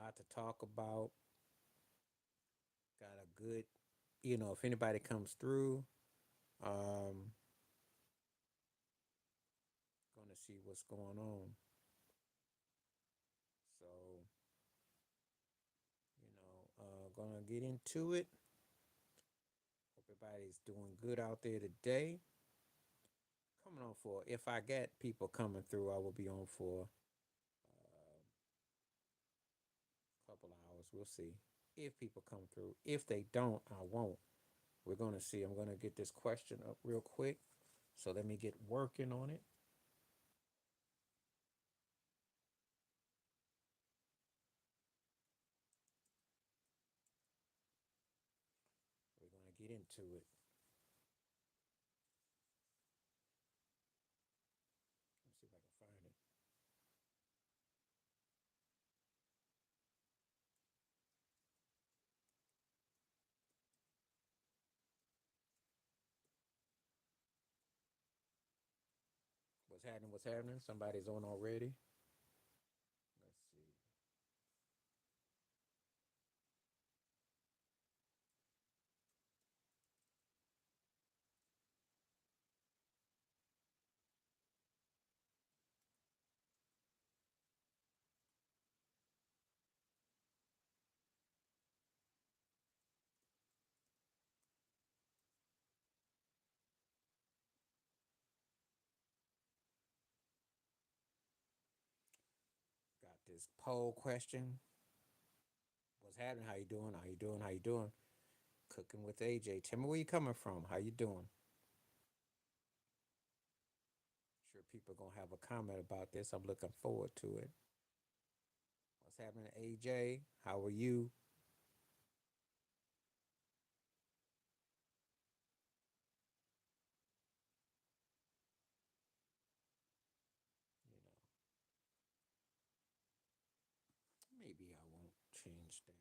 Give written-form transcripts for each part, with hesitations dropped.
lot to talk about. Got a good, if anybody comes through, um, gonna see what's going on. So, gonna get into it. Hope everybody's doing good out there today. Coming on for, if I get people coming through, I will be on for a couple hours. We'll see if people come through. If they don't, I won't. We're gonna see. I'm gonna get this question up real quick. So let me get working on it. We're gonna get into it. Let's see if I can find it. What's happening? What's happening? Somebody's on already. Let's see. Got this poll question. What's happening? How you doing? How you doing? How you doing? Cooking with AJ. Tell me where you coming from. How you doing? Sure, people gonna have a comment about this. I'm looking forward to it. What's happening, AJ? How are you? You know, maybe I won't change that.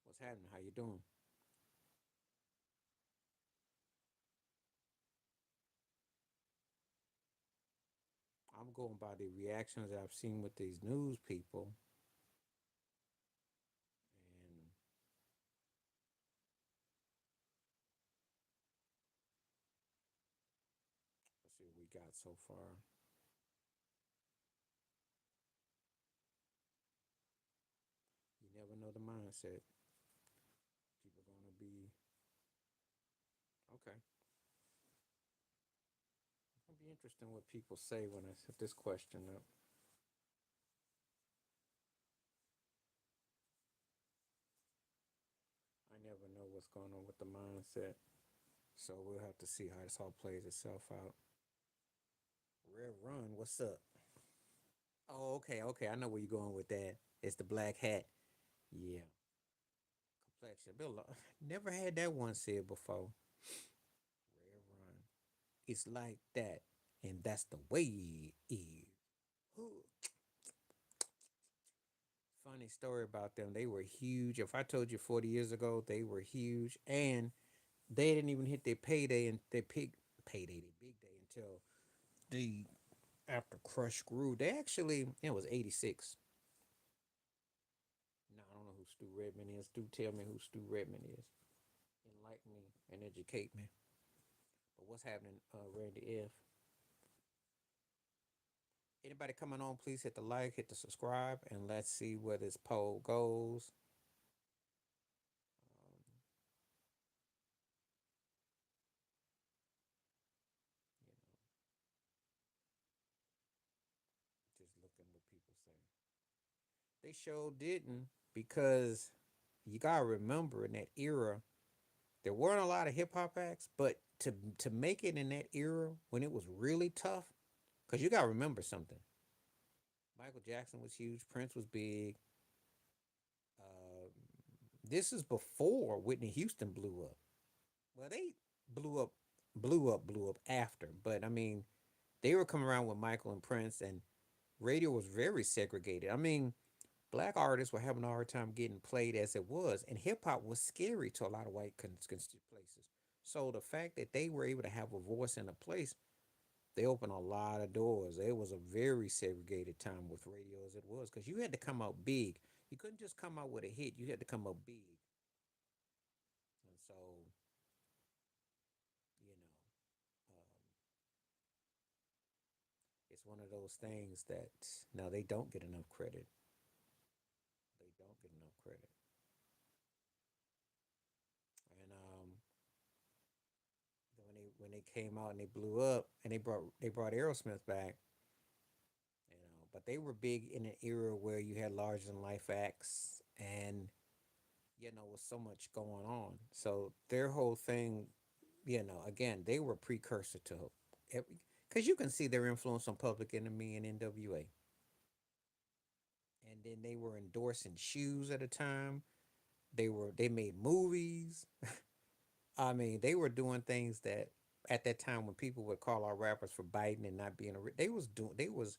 What's happening? How you doing? I'm going by the reactions I've seen with these news people, and let's see what we got so far. You never know the mindset. People gonna be okay. It's gonna be interesting what people say when I set this question up. I never know what's going on with the mindset, so we'll have to see how this all plays itself out. Red Run, what's up? Oh, okay, okay. I know where you're going with that. It's the black hat. Yeah, complexion. Bill, never had that one said before. Red Run. It's like that, and that's the way it is. Ooh, funny story about them. They were huge. If I told you 40 years ago, they were huge, and they didn't even hit their payday and their payday, their big day until the after Crush grew. They actually it was 86. No, I don't know who Stu Redman is. Do tell me who Stu Redman is. Enlighten me and educate me. But what's happening, Randy? If anybody coming on, please hit the like, hit the subscribe, and let's see where this poll goes. You know, just looking what people say. They sure didn't because you gotta remember in that era there weren't a lot of hip hop acts, but to make it in that era when it was really tough, because you gotta remember something. Michael Jackson was huge, Prince was big. Uh, this is before Whitney Houston blew up. Well, they blew up, blew up after. But I mean, they were coming around with Michael and Prince, and radio was very segregated. I mean, black artists were having a hard time getting played as it was, and hip hop was scary to a lot of white places. So the fact that they were able to have a voice in a place, they opened a lot of doors. It was a very segregated time with radio as it was, because you had to come out big. You couldn't just come out with a hit. You had to come out big. And so, you know, um, it's one of those things that no, they don't get enough credit. They don't get enough credit. And when they came out and they blew up and they brought Aerosmith back, but they were big in an era where you had larger than life acts and with so much going on. So their whole thing, again, they were a precursor to every, because you can see their influence on Public Enemy and NWA. And then they were endorsing shoes at a time. They made movies. I mean, they were doing things that at that time when people would call our rappers for biting and not being they was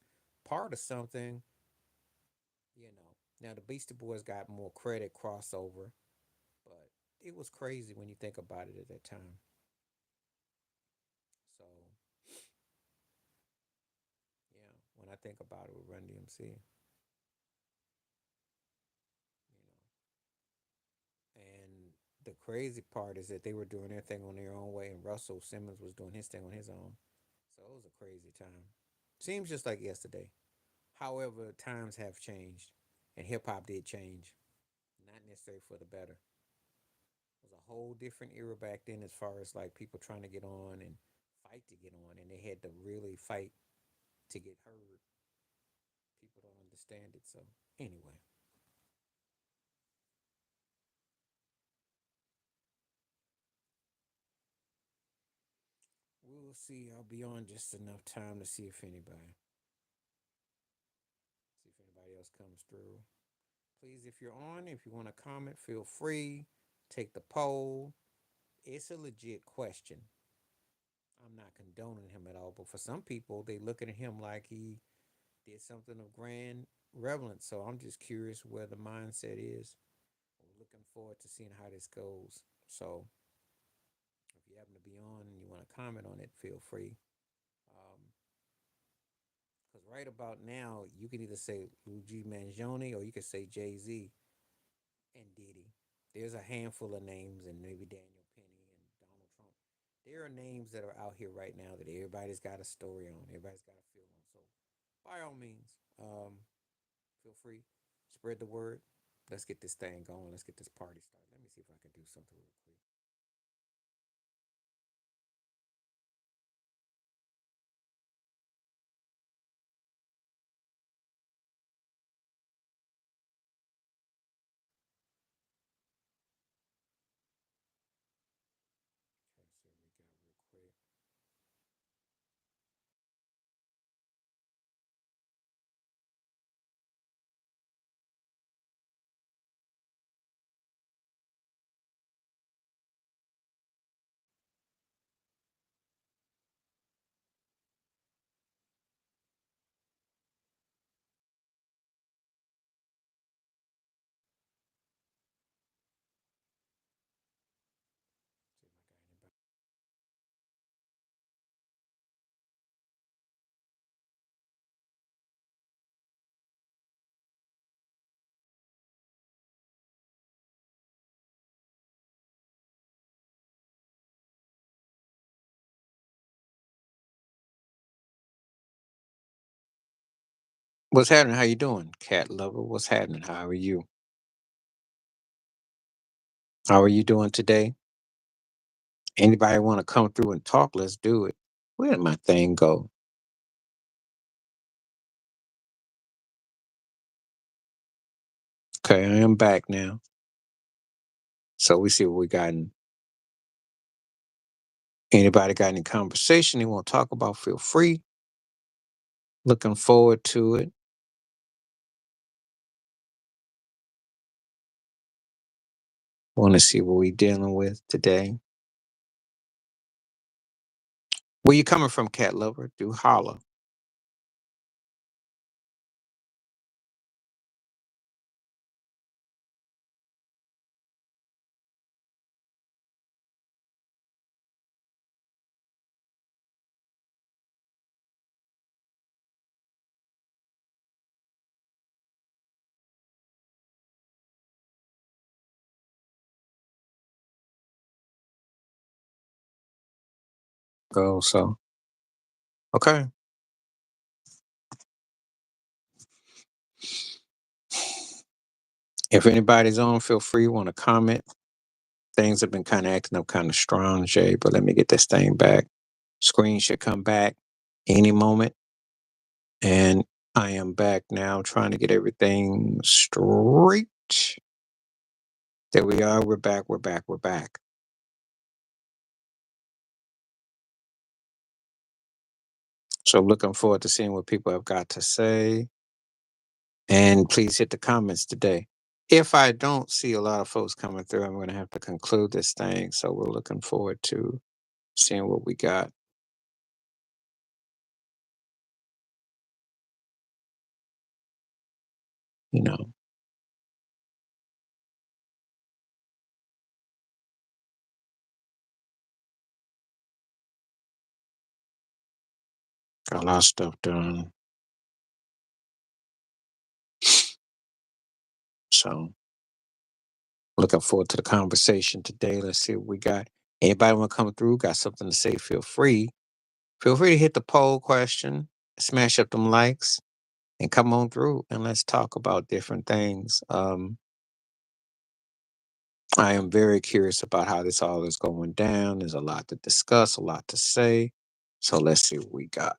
part of something, you know. Now the Beastie Boys got more credit crossover, but it was crazy when you think about it at that time. So yeah, when I think about it with Run DMC, and the crazy part is that they were doing their thing on their own way, and Russell Simmons was doing his thing on his own. So it was a crazy time. Seems just like yesterday. However, times have changed, and hip hop did change, not necessarily for the better. It was a whole different era back then, as far as like people trying to get on and fight to get on, and they had to really fight to get heard. People don't understand it. So anyway, we'll see. I'll be on just enough time to see if anybody else comes through. Please, if you're on, if you want to comment, feel free. Take the poll. It's a legit question. I'm not condoning him at all, but for some people, they looking at him like he did something of grand relevance. So I'm just curious where the mindset is. I'm looking forward to seeing how this goes. So if you happen to be on and you want to comment on it, feel free. Because right about now, you can either say Luigi Mangione or you can say Jay Z and Diddy. There's a handful of names, and maybe Daniel Penny and Donald Trump. There are names that are out here right now that everybody's got a story on. Everybody's got a feel on. So, by all means, feel free, spread the word. Let's get this thing going. Let's get this party started. Let me see if I can do something real quick. Try to see what we got real quick. See if I got anybody. What's happening? How you doing, cat lover? What's happening? How are you? How are you doing today? Anybody want to come through and talk? Let's do it. Where did my thing go? Okay, I am back now. So we see what we got. Anybody got any conversation they want to talk about? Feel free. Looking forward to it. Want to see what we dealing with today. Where you coming from, cat lover? Do holla. go. So, okay. If anybody's on, feel free, want to comment. Things have been kind of acting up kind of strong, Jay, but let me get this thing back. Screen should come back any moment. And I am back now trying to get everything straight. There we are. We're back. We're back. We're back. So looking forward to seeing what people have got to say. And please hit the comments today. If I don't see a lot of folks coming through, I'm going to have to conclude this thing. So we're looking forward to seeing what we got. You know, got a lot of stuff done. So looking forward to the conversation today. Let's see what we got. Anybody want to come through? Got something to say? Feel free. Feel free to hit the poll question, smash up them likes, and come on through and let's talk about different things. I am very curious about how this all is going down. There's a lot to discuss, a lot to say. So let's see what we got.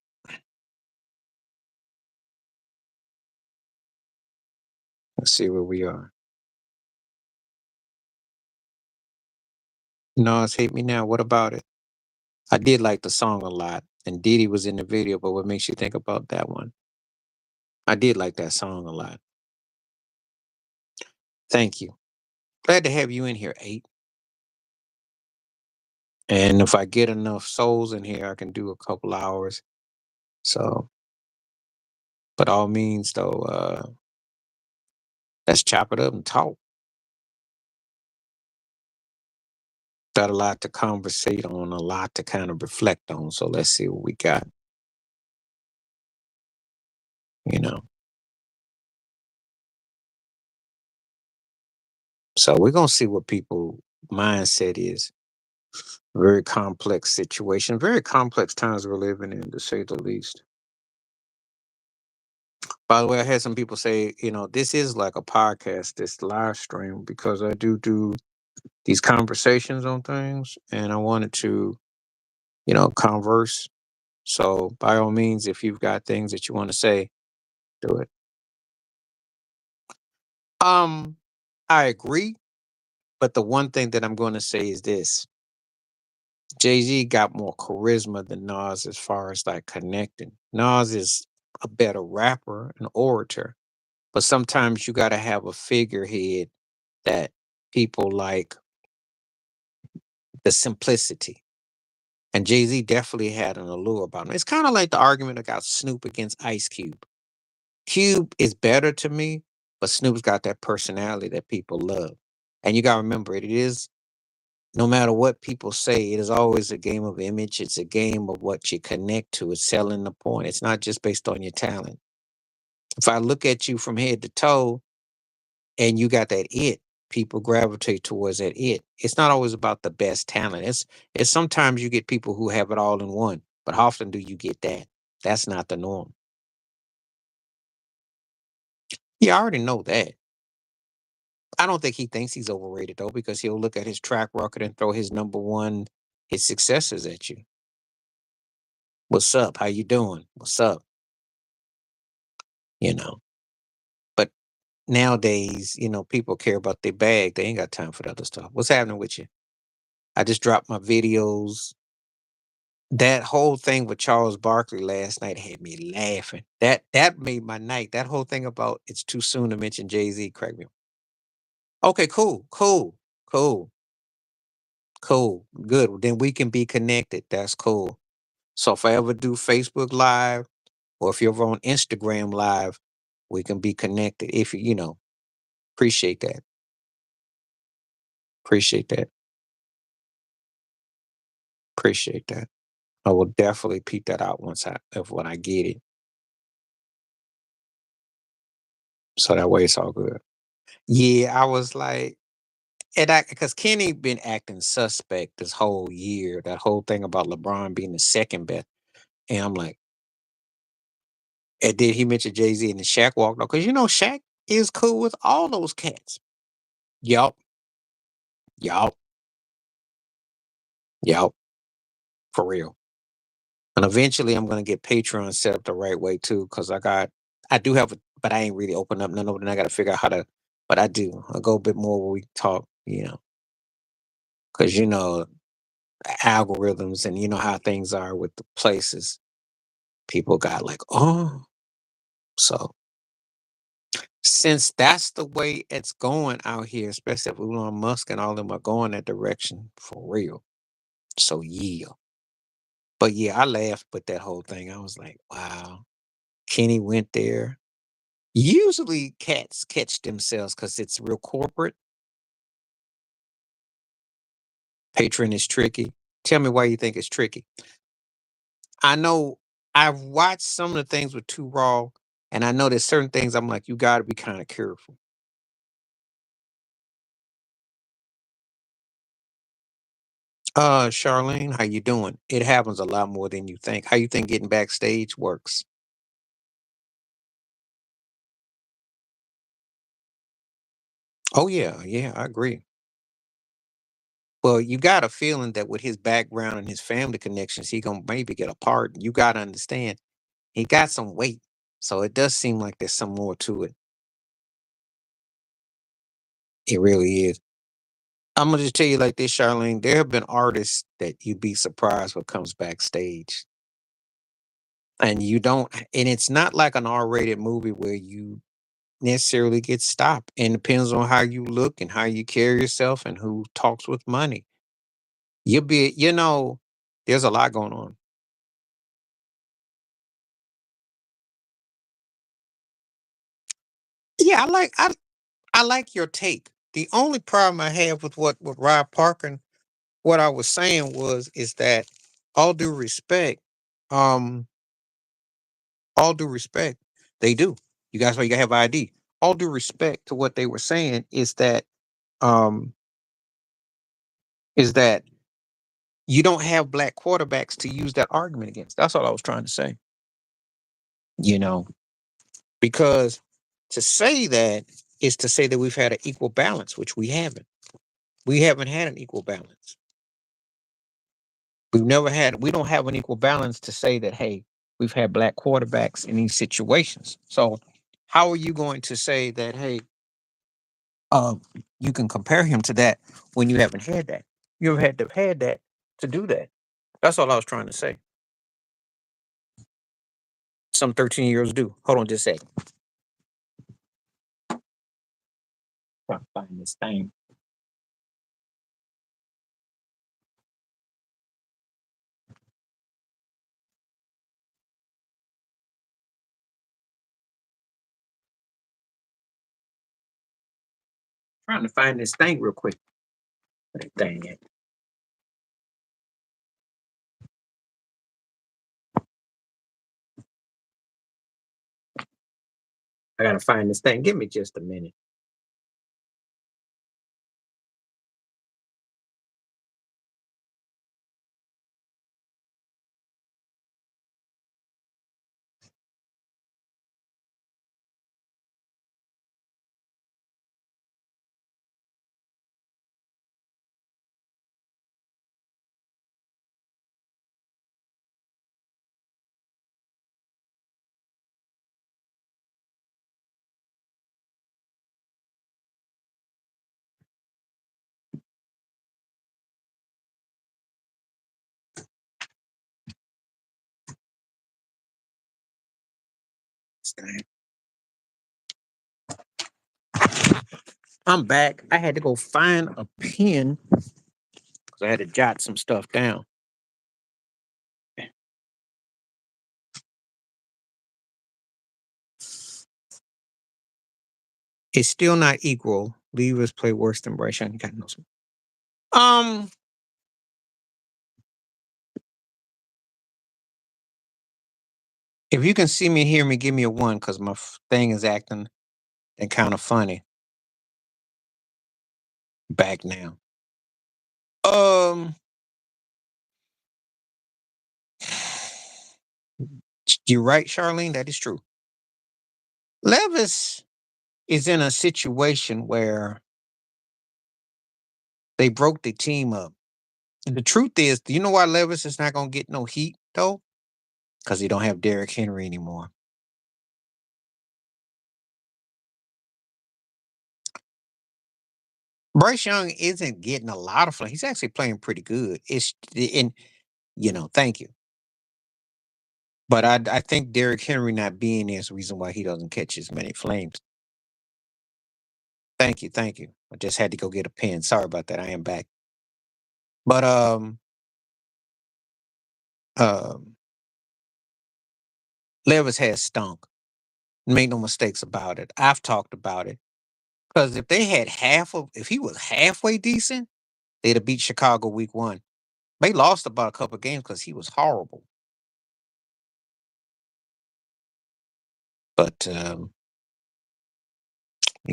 Let's see where we are. Nas Hate Me Now. What about it? I did like the song a lot. And Diddy was in the video, but what makes you think about that one? I did like that song a lot. Thank you. Glad to have you in here, 8. And if I get enough souls in here, I can do a couple hours. So, but all means though, let's chop it up and talk. Got a lot to conversate on, a lot to kind of reflect on. So let's see what we got. You know. So we're gonna see what people mindset is. Very complex situation, very complex times we're living in, to say the least. By the way, I had some people say, this is like a podcast, this live stream, because I do these conversations on things, and I wanted to, converse. So by all means, if you've got things that you want to say, do it. I agree, but the one thing that I'm going to say is this: Jay-Z got more charisma than Nas as far as like connecting. Nas is a better rapper, an orator, but sometimes you got to have a figurehead that people like the simplicity. And Jay-Z definitely had an allure about him. It's kind of like the argument about Snoop against Ice Cube. Cube is better to me, but Snoop's got that personality that people love. And you got to remember, it is no matter what people say, it is always a game of image. It's a game of what you connect to. It's selling the point. It's not just based on your talent. If I look at you from head to toe and you got that it, people gravitate towards that it. It's not always about the best talent. It's sometimes you get people who have it all in one, but how often do you get that? That's not the norm. Yeah, I already know that. I don't think he thinks he's overrated though, because he'll look at his track record and throw his number one, his successes at you. What's up? How you doing? What's up? You know. But nowadays, people care about their bag. They ain't got time for the other stuff. What's happening with you? I just dropped my videos. That whole thing with Charles Barkley last night had me laughing. That made my night. That whole thing about it's too soon to mention Jay-Z cracked me up. Okay, cool, cool, cool, cool. Good. Then we can be connected. That's cool. So if I ever do Facebook Live or if you're ever on Instagram Live, we can be connected. If appreciate that. Appreciate that. Appreciate that. I will definitely peep that out when I get it. So that way it's all good. Yeah, I was like, and I because Kenny been acting suspect this whole year. That whole thing about LeBron being the second best, and I'm like, and then he mentioned Jay-Z and then Shaq walked off because Shaq is cool with all those cats. Yup, yup, yup, for real. And eventually, I'm gonna get Patreon set up the right way too, because I do have, but I ain't really opened up none of it, and I got to figure out how to. But I do. I go a bit more where we talk, because algorithms and you know how things are with the places. People got like, oh, so since that's the way it's going out here, especially if Elon Musk and all them are going that direction for real. So yeah. But yeah, I laughed with that whole thing. I was like, wow. Kenny went there. Usually cats catch themselves because it's real corporate. Patron is tricky. Tell me why you think it's tricky. I know I've watched some of the things with Too Raw, and I know there's certain things I'm like, you gotta be kind of careful. Charlene, how you doing? It happens a lot more than you think. How you think getting backstage works? Oh yeah, yeah, I agree. Well, you got a feeling that with his background and his family connections, he gonna maybe get a part. You gotta understand, he got some weight, so it does seem like there's some more to it. It really is. I'm gonna just tell you like this, Charlene. There have been artists that you'd be surprised what comes backstage, and you don't. And it's not like an R-rated movie where you necessarily get stopped. And depends on how you look and how you carry yourself and who talks with money. You'll be, there's a lot going on. Yeah, I like your take. The only problem I have with what with Rob Parker, and what I was saying was is that all due respect, um, all due respect, they do. You guys, why you gotta have ID. All due respect to what they were saying um is that you don't have black quarterbacks to use that argument against. That's all I was trying to say. You know, because to say that is to say that we've had an equal balance, which we haven't. We haven't had an equal balance. We don't have an equal balance to say that, hey, we've had black quarterbacks in these situations. So how are you going to say that, hey, um, you can compare him to that when you haven't had that? You have had to have had that to do that. That's all I was trying to say. Some 13-year-olds do. Hold on just a second. Trying to find this thing. Trying to find this thing real quick. Dang it. I gotta find this thing. Give me just a minute. This thing. I'm back. I had to go find a pen because I had to jot some stuff down. It's still not equal. Leavers play worse than Bryce Young. You got no. Um, if you can see me and hear me, give me a one because my thing is acting and kind of funny. back now. Um, you're right, Charlene. That is true. Levis is in a situation where they broke the team up. And the truth is, do you know why Levis is not going to get no heat though? Because he don't have Derrick Henry anymore. Bryce Young isn't getting a lot of fun. He's actually playing pretty good. It's and thank you. But I think Derrick Henry not being there is the reason why he doesn't catch as many flames. Thank you, thank you. I just had to go get a pen. Sorry about that. I am back. But um Levis has stunk. Make no mistakes about it. I've talked about it. Because if he was halfway decent, they'd have beat Chicago week one. They lost about a couple of games because he was horrible. But you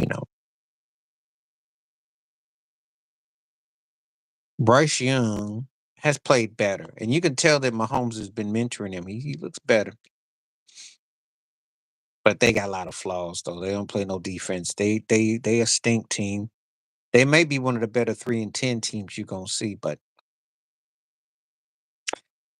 know, Bryce Young has played better. And you can tell that Mahomes has been mentoring him. He looks better. But they got a lot of flaws though. They don't play no defense. They a stink team. They may be one of the better 3-10 teams you're gonna see, but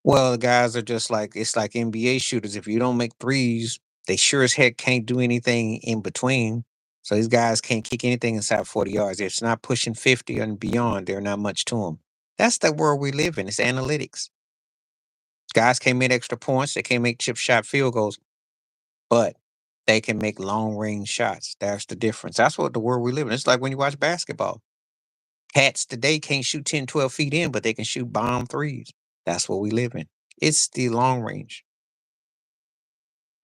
well, the guys are just like it's like NBA shooters. If you don't make threes, they sure as heck can't do anything in between. So these guys can't kick anything inside 40 yards. If it's not pushing 50 and beyond, they're not much to them. That's the world we live in. It's analytics. Guys can't make extra points. They can't make chip shot field goals, but they can make long range shots. That's the difference. That's what the world we live in. It's like when you watch basketball. Cats today can't shoot 10, 12 feet in, but they can shoot bomb threes. That's what we live in. It's the long range.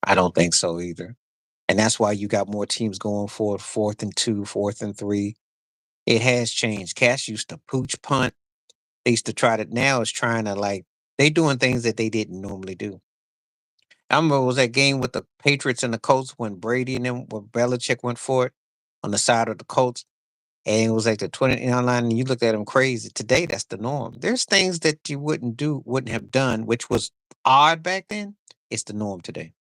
I don't think so either. And that's why you got more teams going for 4th and 2, 4th and 3. It has changed. Cats used to pooch punt. They used to try to now it's trying to they doing things that they didn't normally do. I remember it was that game with the Patriots and the Colts when Brady and them when Belichick went for it on the side of the Colts. And it was like the 20 line, and you looked at them crazy. Today, that's the norm. There's things that you wouldn't have done, which was odd back then. It's the norm today.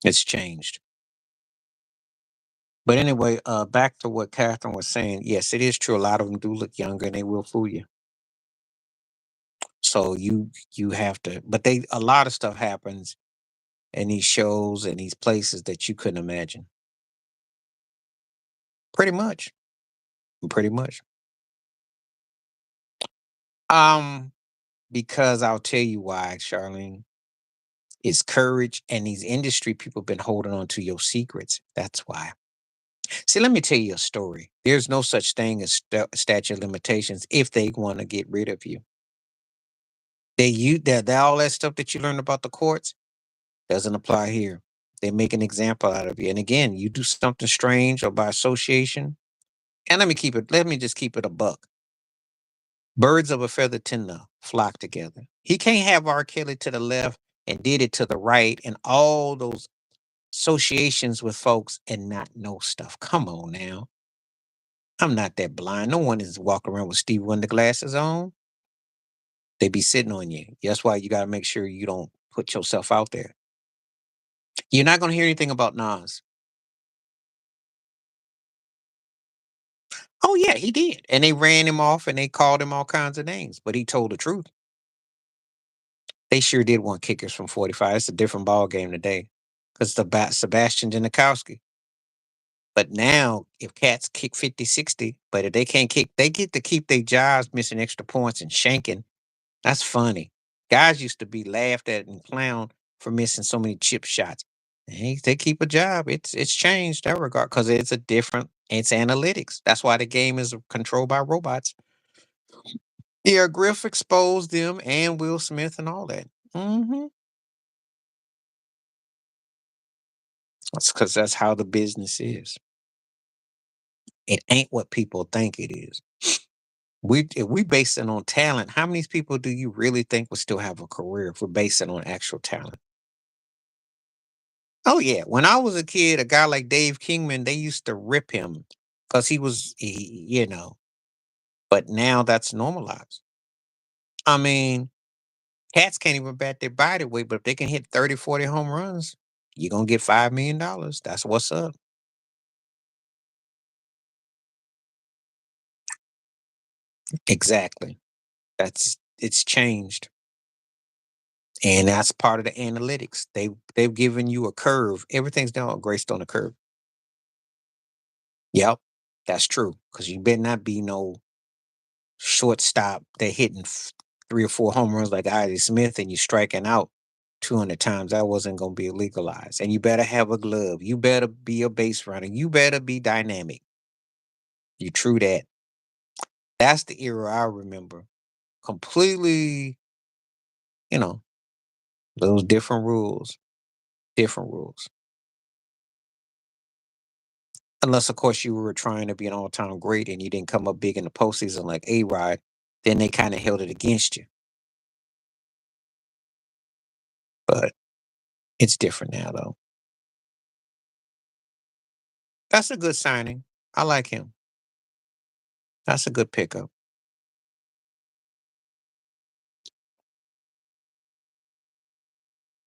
It's changed. But anyway, back to what Catherine was saying. Yes, it is true. A lot of them do look younger, and they will fool you. So you have to. But a lot of stuff happens in these shows and these places that you couldn't imagine. Pretty much. Pretty much. Um, because I'll tell you why, Charlene. It's courage, and these industry people been holding on to your secrets. That's why. See, let me tell you a story. There's no such thing as statute of limitations if they want to get rid of you. That all that stuff that you learned about the courts doesn't apply here. They make an example out of you. And again, you do something strange or by association. And let me just keep it a buck. Birds of a feather tend to flock together. He can't have R. Kelly to the left and did it to the right and all those associations with folks and not know stuff. Come on now. I'm not that blind. No one is walking around with Steve Wonder glasses on. They be sitting on you. That's why you got to make sure you don't put yourself out there. You're not going to hear anything about Nas. Oh, yeah, he did. And they ran him off and they called him all kinds of names, but he told the truth. They sure did want kickers from 45. It's a different ball game today because the Sebastian Janikowski. But now, if cats kick 50, 60, but if they can't kick, they get to keep their jobs missing extra points and shanking. That's funny. Guys used to be laughed at and clowned for missing so many chip shots. They keep a job. It's changed that regard because it's analytics. That's why the game is controlled by robots. Yeah, Griff exposed them and Will Smith and all that. That's because that's how the business is. It ain't what people think it is. If we base it on talent, how many people do you really think would still have a career if we're basing on actual talent? Oh yeah, when I was a kid, a guy like Dave Kingman, they used to rip him. because but now that's normalized. I mean, cats can't even bat their body weight, but if they can hit 30, 40 home runs, you're going to get $5 million. That's what's up. Exactly. It's changed. And that's part of the analytics. They've given you a curve. Everything's done based on a curve. Yep, that's true. Because you better not be no shortstop that hitting 3 or 4 home runs like Ozzie Smith and you striking out 200 times. That wasn't going to be legalized. And you better have a glove. You better be a base runner. You better be dynamic. You true that. That's the era I remember. Completely, you know, those different rules. Different rules. Unless, of course, you were trying to be an all-time great and you didn't come up big in the postseason like A-Rod, then they kind of held it against you. But it's different now, though. That's a good signing. I like him. That's a good pickup.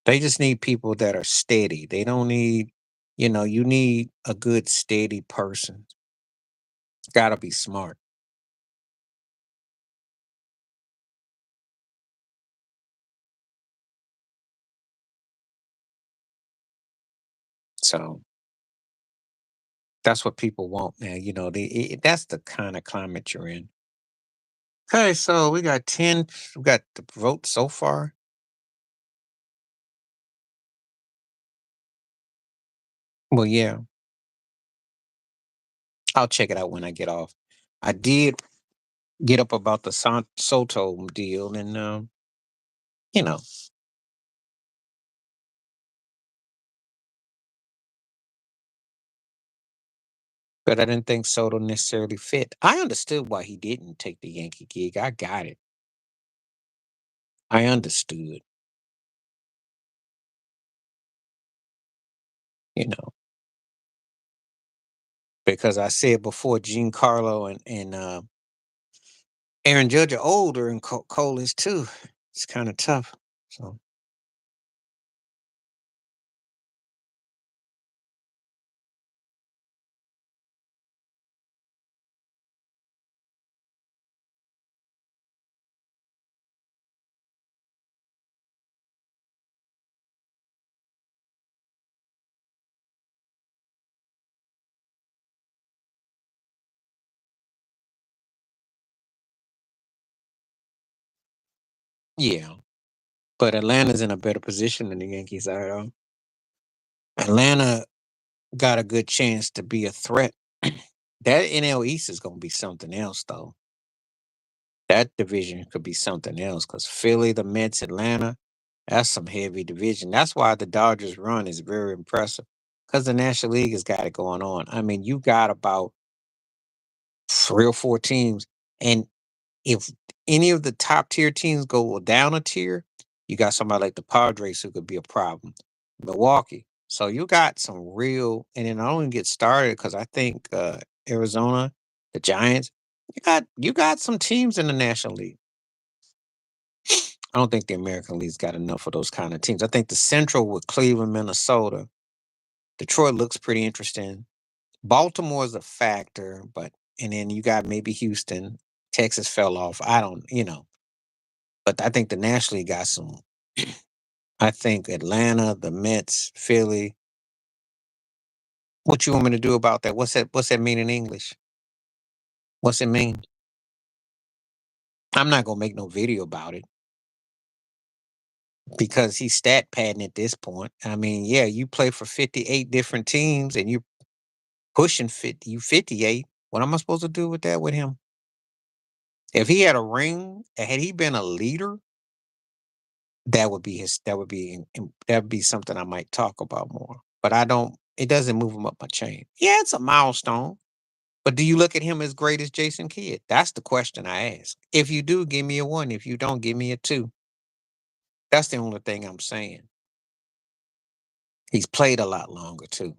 They just need people that are steady. They don't need, you need a good, steady person. Got to be smart. So that's what people want now. That's the kind of climate you're in. Okay, so we got the vote so far. Well, yeah, I'll check it out when I get off. I did get up about the Soto deal, and you know, but I didn't think Soto necessarily fit. I understood why he didn't take the Yankee gig. I got it. I understood, you know, because I said before, Gene Carlo and Aaron Judge are older, and Cole is too. It's kind of tough. So yeah, but Atlanta's in a better position than the Yankees are. Atlanta got a good chance to be a threat. That NL East is going to be something else, though. That division could be something else because Philly, the Mets, Atlanta, that's some heavy division. That's why the Dodgers run is very impressive because the National League has got it going on. I mean, you got about 3 or 4 teams, and if any of the top tier teams go down a tier, you got somebody like the Padres who could be a problem. Milwaukee. So you got some real, and then I only get started because I think Arizona, the Giants, you got some teams in the National League. I don't think the American League's got enough of those kind of teams. I think the Central with Cleveland, Minnesota, Detroit looks pretty interesting. Baltimore is a factor, and then you got maybe Houston. Texas fell off. I don't, but I think the National League got some. I think Atlanta, the Mets, Philly. What you want me to do about that? What's that mean in English? What's it mean? I'm not gonna make no video about it because he's stat padding at this point. I mean, yeah, you play for 58 different teams and you pushing 50, you 58. What am I supposed to do with that with him? If he had a ring, had he been a leader, that would be something I might talk about more. But I don't. It doesn't move him up my chain. Yeah, it's a milestone. But do you look at him as great as Jason Kidd? That's the question I ask. If you do, give me a 1. If you don't, give me a 2. That's the only thing I'm saying. He's played a lot longer too.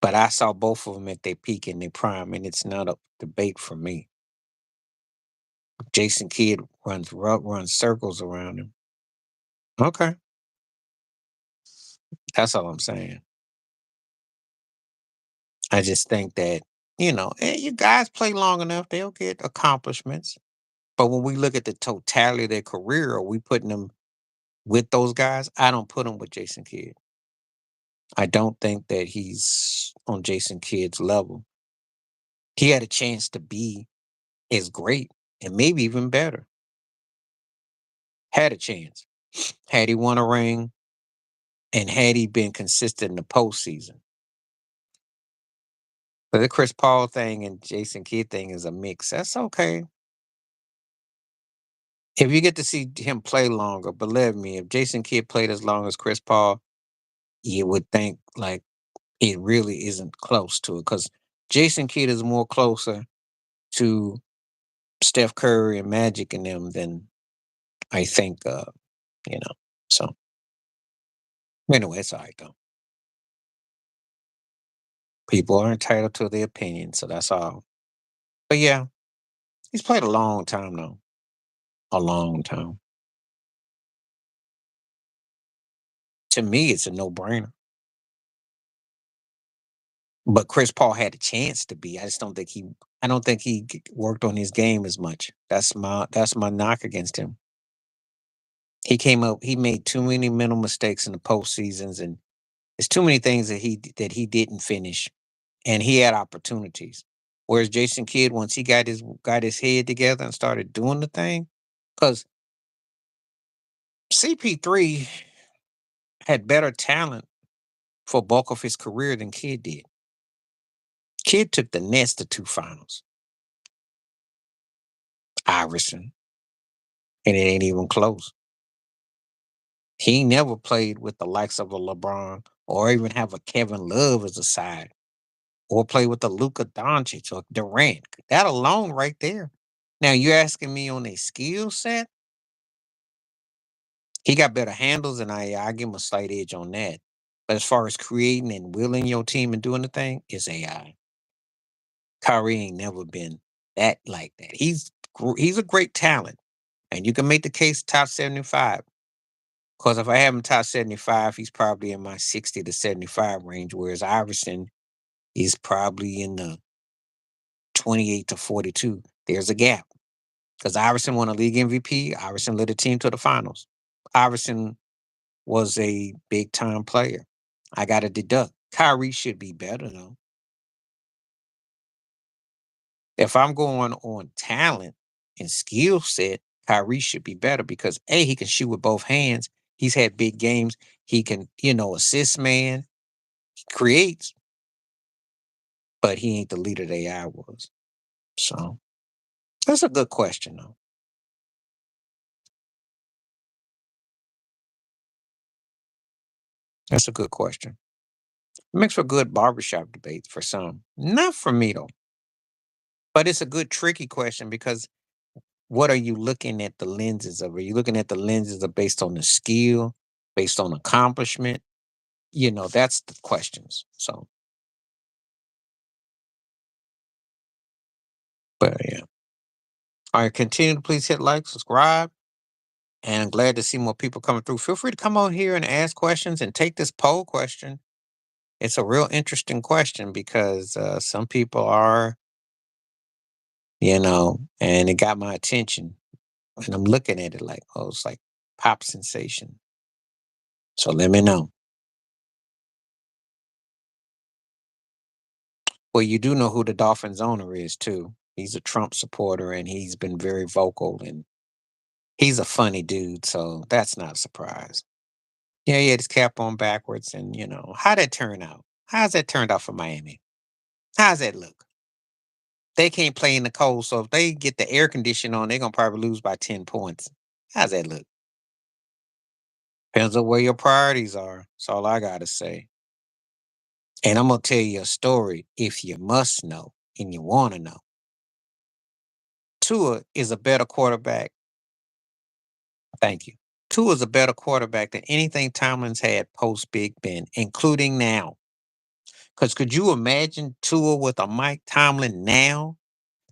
But I saw both of them at their peak and their prime, and it's not a debate for me. Jason Kidd runs circles around him. Okay, that's all I'm saying. I just think that you guys play long enough, they'll get accomplishments. But when we look at the totality of their career, are we putting them with those guys? I don't put him with Jason Kidd. I don't think that he's on Jason Kidd's level. He had a chance to be as great and maybe even better. Had a chance. Had he won a ring and had he been consistent in the postseason. But the Chris Paul thing and Jason Kidd thing is a mix. That's okay. If you get to see him play longer, believe me, if Jason Kidd played as long as Chris Paul, you would think like it really isn't close to it because Jason Kidd is more closer to Steph Curry and Magic and them than I think, you know. So anyway, it's all right though. People are entitled to their opinion, so that's all. But yeah, he's played a long time though. A long time. To me, it's a no-brainer. But Chris Paul had a chance to be. I don't think worked on his game as much. That's my knock against him. He made too many mental mistakes in the postseasons, and there's too many things that he didn't finish, and he had opportunities. Whereas Jason Kidd, once he got his head together and started doing the thing, because CP3 had better talent for bulk of his career than Kidd did. Kidd took the Nets to two finals. Iverson, and it ain't even close. He never played with the likes of a LeBron or even have a Kevin Love as a side or play with the Luka Doncic or Durant. That alone right there. Now you asking me on a skill set, he got better handles and I give him a slight edge on that. But as far as creating and willing your team and doing the thing, it's AI. Kyrie ain't never been that like that. He's a great talent. And you can make the case top 75. Because if I have him top 75, he's probably in my 60 to 75 range, whereas Iverson is probably in the 28 to 42. There's a gap. Because Iverson won a league MVP. Iverson led the team to the finals. Iverson was a big time player. I got to deduct. Kyrie should be better, though. If I'm going on talent and skill set, Kyrie should be better because A, he can shoot with both hands. He's had big games. He can, assist man. He creates, but he ain't the leader that AI was. So that's a good question, though. That's a good question. Makes for good barbershop debates for some. Not for me though. But it's a good tricky question because what are you looking at the lenses of? Are you looking at the lenses of based on the skill, based on accomplishment? That's the questions. So, but yeah. All right, continue to please hit like, subscribe, and I'm glad to see more people coming through. Feel free to come on here and ask questions and take this poll question. It's a real interesting question because some people are, and it got my attention. And I'm looking at it like, oh, it's like pop sensation. So let me know. Well, you do know who the Dolphins owner is too. He's a Trump supporter and he's been very vocal and he's a funny dude, so that's not a surprise. Yeah, he had his cap on backwards and how'd that turn out? How's that turned out for Miami? How's that look? They can't play in the cold, so if they get the air conditioning on, they're gonna probably lose by 10 points. How's that look? Depends on where your priorities are. That's all I gotta say. And I'm gonna tell you a story if you must know and you wanna know. Tua is a better quarterback. Thank you. Tua is a better quarterback than anything Tomlin's had post Big Ben, including now. Because could you imagine tour with a Mike Tomlin now?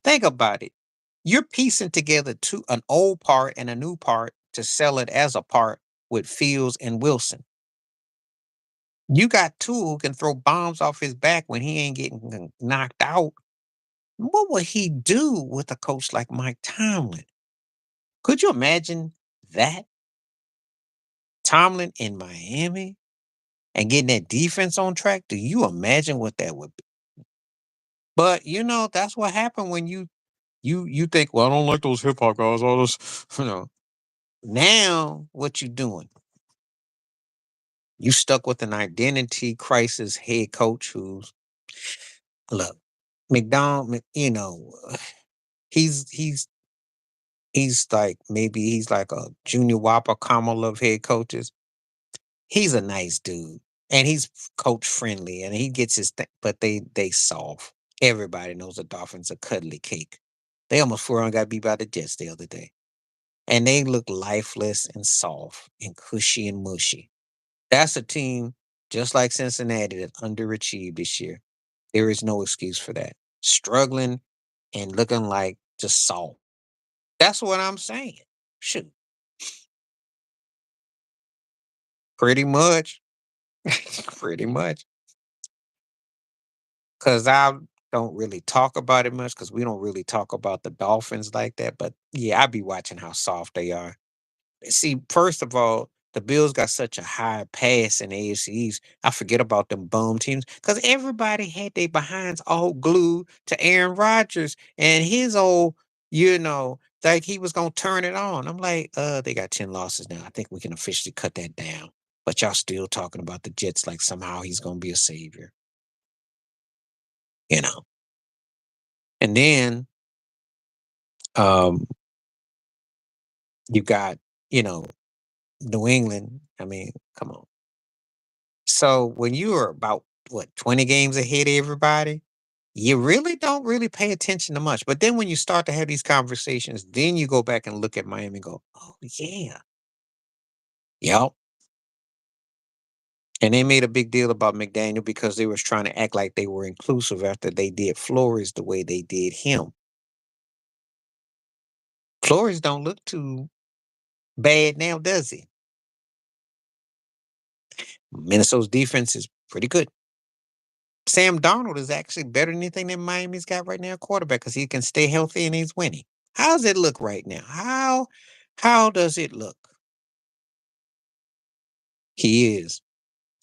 Think about it. You're piecing together an old part and a new part to sell it as a part with Fields and Wilson. You got two who can throw bombs off his back when he ain't getting knocked out. What would he do with a coach like Mike Tomlin? Could you imagine that? Tomlin in Miami and getting that defense on track? Do you imagine what that would be? But that's what happened when you think, well, I don't like those hip hop guys, all those, you know. Now what you doing? You stuck with an identity crisis head coach who's look, McDonald, he's he's like maybe he's like a junior whopper Kamala of head coaches. He's a nice dude. And he's coach friendly and he gets his thing, but they soft. Everybody knows the Dolphins are cuddly cake. They almost got beat by the Jets the other day. And they look lifeless and soft and cushy and mushy. That's a team just like Cincinnati that underachieved this year. There is no excuse for that. Struggling and looking like just salt. That's what I'm saying. Shoot, pretty much. Pretty much. Because I don't really talk about it much because we don't really talk about the Dolphins like that. But yeah, I be watching how soft they are. See, first of all, the Bills got such a high pass in the AFC East. I forget about them bum teams because everybody had their behinds all glued to Aaron Rodgers and his old, like he was gonna turn it on. I'm like, they got 10 losses now. I think we can officially cut that down. But y'all still talking about the Jets like somehow he's gonna be a savior, you know. And then um you got, you know, New England. I mean, come on. So when you are about 20 games ahead of everybody, you really don't really pay attention to much. But then when you start to have these conversations, then you go back and look at Miami and go, oh yeah. Yep. And they made a big deal about McDaniel because they was trying to act like they were inclusive after they did Flores the way they did him. Flores don't look too bad now, does he? Minnesota's defense is pretty good. Sam Darnold is actually better than anything that Miami's got right now, quarterback, because he can stay healthy and he's winning. How does it look right now? How does it look? He is.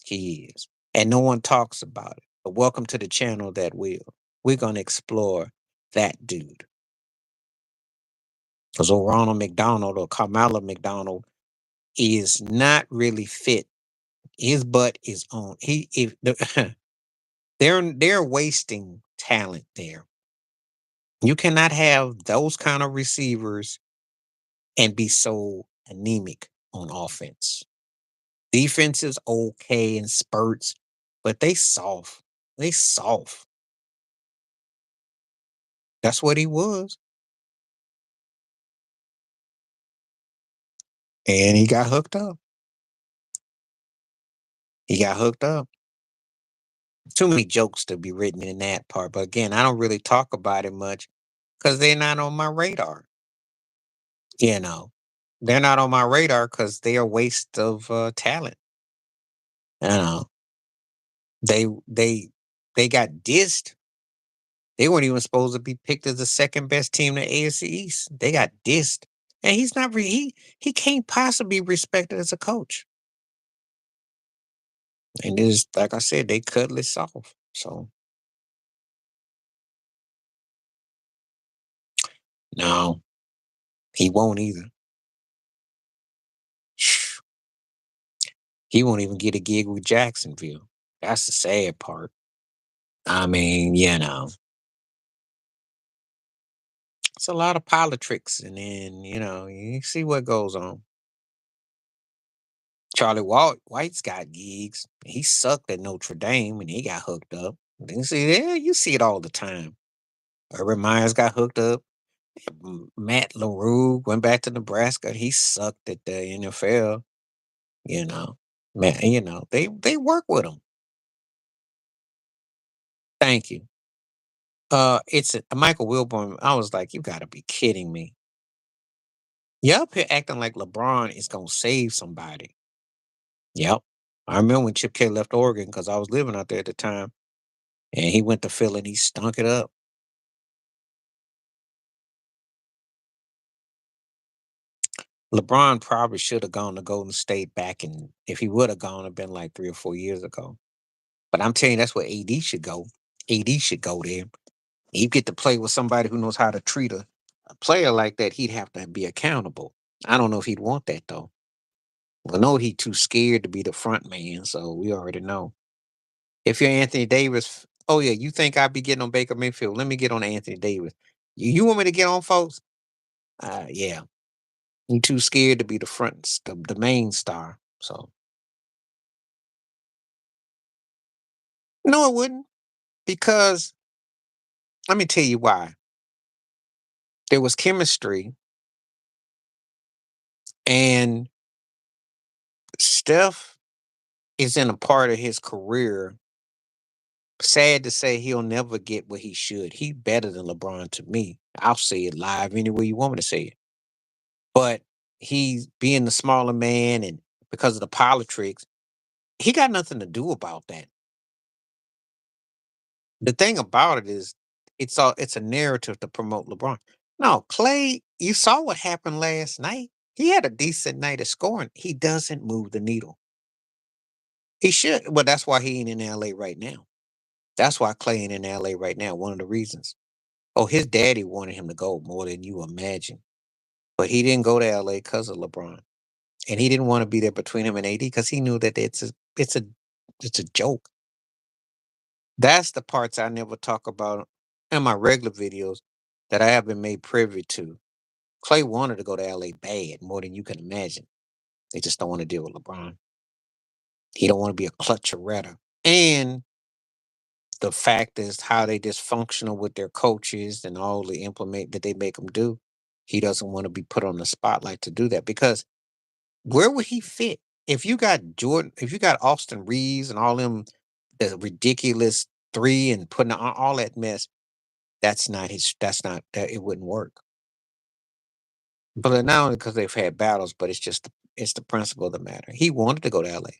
He is. And no one talks about it. But welcome to the channel that will. We're gonna explore that dude. Because old Ronald McDonald or Kamala McDonald is not really fit. His butt is on. He if they're wasting talent there. You cannot have those kind of receivers and be so anemic on offense. Defense is okay in spurts, but they soft. They soft. That's what he was. And he got hooked up. He got hooked up. Too many jokes to be written in that part. But again, I don't really talk about it much because they're not on my radar. You know, they're not on my radar because they're a waste of talent. You know, they they got dissed. They weren't even supposed to be picked as the second best team in the AFC East. They got dissed. And he's not he can't possibly be respected as a coach. And it's like I said, they cut it off. So no, he won't either. He won't even get a gig with Jacksonville. That's the sad part. I mean, it's a lot of politics, and then you see what goes on. Charlie White's got gigs. He sucked at Notre Dame, and he got hooked up. Then you see it all the time. Urban Myers got hooked up. Matt LaRue went back to Nebraska. He sucked at the NFL. You know, man. They work with him. Thank you. It's a Michael Wilbon. I was like, you got to be kidding me. You're up here acting like LeBron is gonna save somebody. Yep. I remember when Chip K left Oregon because I was living out there at the time, and he went to Philly and he stunk it up. LeBron probably should have gone to Golden State back in, if he would have gone, it'd been like 3 or 4 years ago. But I'm telling you, that's where AD should go. AD should go there. He'd get to play with somebody who knows how to treat a player like that. He'd have to be accountable. I don't know if he'd want that though. I know he's too scared to be the front man, so we already know. If you're Anthony Davis, oh yeah, you think I'd be getting on Baker Mayfield? Let me get on Anthony Davis. You want me to get on, folks? Yeah, you too scared to be the front, the main star. So no, it wouldn't, because let me tell you why. There was chemistry, and Steph is in a part of his career. Sad to say, he'll never get what he should. He better than LeBron to me. I'll say it live any way you want me to say it. But he's being the smaller man, and because of the politics, he got nothing to do about that. The thing about it is, it's a narrative to promote LeBron. No, Clay, you saw what happened last night. He had a decent night of scoring. He doesn't move the needle. He should. Well, that's why he ain't in LA right now. That's why Clay ain't in LA right now. One of the reasons. Oh, his daddy wanted him to go more than you imagine. But he didn't go to LA because of LeBron. And he didn't want to be there between him and AD because he knew that it's a joke. That's the parts I never talk about in my regular videos that I haven't made privy to. Clay wanted to go to LA bad, more than you can imagine. They just don't want to deal with LeBron. He don't want to be a clutcheretta. And the fact is how they dysfunctional with their coaches and all the implement that they make them do. He doesn't want to be put on the spotlight to do that, because where would he fit? If you got Jordan, if you got Austin Reeves and all them, the ridiculous three and putting on all that mess, that's not it wouldn't work. But not only because they've had battles, but it's the principle of the matter. He wanted to go to LA.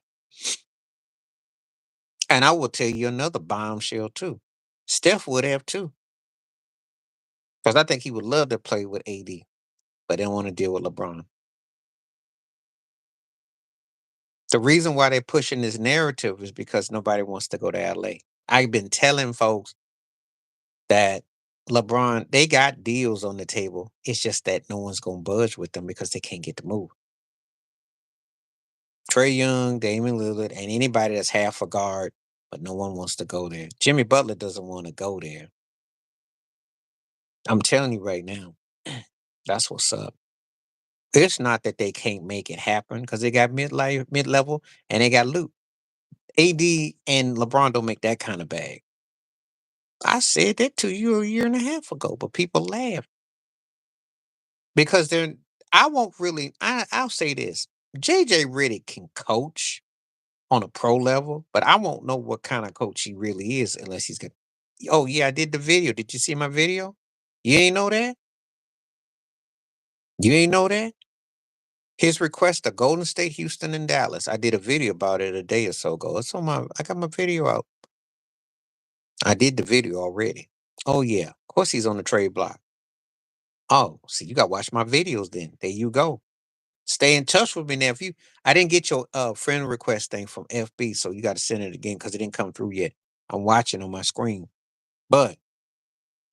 And I will tell you another bombshell too. Steph would have too. Because I think he would love to play with AD, but didn't want to deal with LeBron. The reason why they're pushing this narrative is because nobody wants to go to LA. I've been telling folks that LeBron, they got deals on the table. It's just that no one's gonna budge with them because they can't get the move. Trey Young, Damian Lillard, and anybody that's half a guard, but no one wants to go there. Jimmy Butler doesn't want to go there. I'm telling you right now, that's what's up. It's not that they can't make it happen because they got mid level, and they got loot. AD and LeBron don't make that kind of bag. I said that to you a year and a half ago, but people laughed because they're. I won't really. I'll say this: JJ Redick can coach on a pro level, but I won't know what kind of coach he really is unless he's got. Oh yeah, I did the video. Did you see my video? You ain't know that. You ain't know that. His request to Golden State, Houston, and Dallas. I did a video about it a day or so ago. It's on my. I got my video out. I did the video already. Oh yeah, of course he's on the trade block. Oh, see, you got to watch my videos then. There you go. Stay in touch with me now. If you, I didn't get your friend request thing from FB, so you got to send it again because it didn't come through yet. I'm watching on my screen, but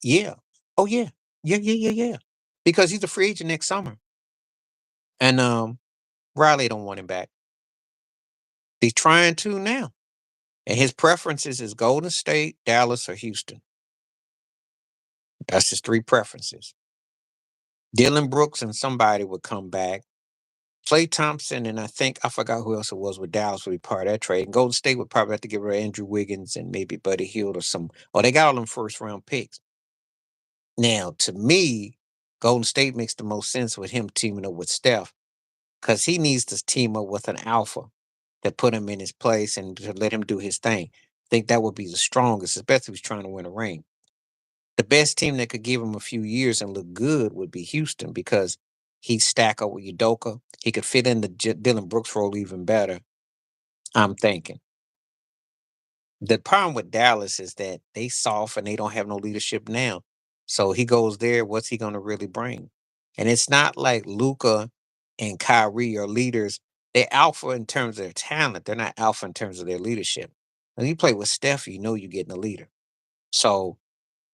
yeah, oh yeah, yeah. Because he's a free agent next summer, and Riley don't want him back. He's trying to now, and his preferences is Golden State, Dallas, or Houston. That's his three preferences. Dylan Brooks and somebody would come back. Clay Thompson, and I think I forgot who else it was with Dallas would be part of that trade. And Golden State would probably have to get rid of Andrew Wiggins and maybe Buddy Hield or some. Or they got all them first round picks. Now, to me, Golden State makes the most sense with him teaming up with Steph because he needs to team up with an alpha to put him in his place and to let him do his thing. Think that would be the strongest, especially if he's trying to win a ring. The best team that could give him a few years and look good would be Houston because he'd stack up with Udoka. He could fit in the Dylan Brooks role even better. I'm thinking. The problem with Dallas is that they soft and they don't have no leadership now. So he goes there. What's he going to really bring? And it's not like Luca and Kyrie are leaders. They're alpha in terms of their talent. They're not alpha in terms of their leadership. When you play with Steph, you know you're getting a leader. So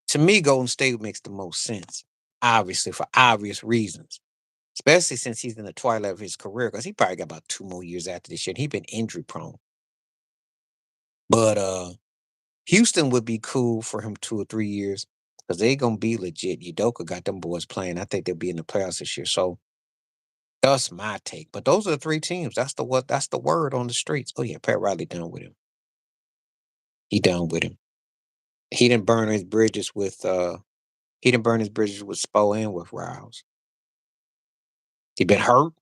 to me, Golden State makes the most sense, obviously, for obvious reasons, especially since he's in the twilight of his career, because he probably got about 2 more years after this shit. He's been injury prone. But Houston would be cool for him 2 or 3 years because they gonna be legit. Udoka got them boys playing. I think they'll be in the playoffs this year. So that's my take. But those are the three teams. That's the word on the streets. Oh yeah, Pat Riley done with him. He done with him. He didn't burn his bridges with Spo and with Riles. He been hurt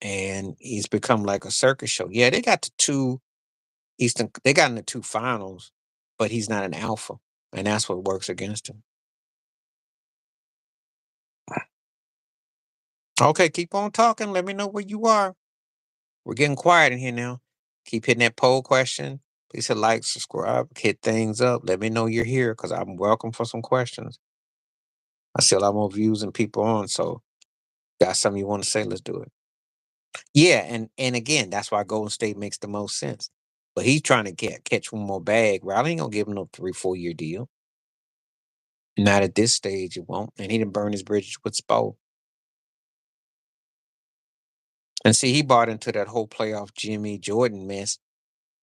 and he's become like a circus show. Yeah, they got the two Eastern they got in the two finals, but he's not an alpha. And that's what works against him. Okay, keep on talking. Let me know where you are. We're getting quiet in here now. Keep hitting that poll question. Please hit like, subscribe, hit things up. Let me know you're here because I'm welcome for some questions. I see a lot more views and people on. So, got something you want to say? Let's do it. Yeah, and again, that's why Golden State makes the most sense. But he's trying to catch one more bag. Riley ain't gonna give him no 3, 4 year deal. Not at this stage, it won't. And he didn't burn his bridges with Spo. And see, he bought into that whole playoff Jimmy Jordan mess,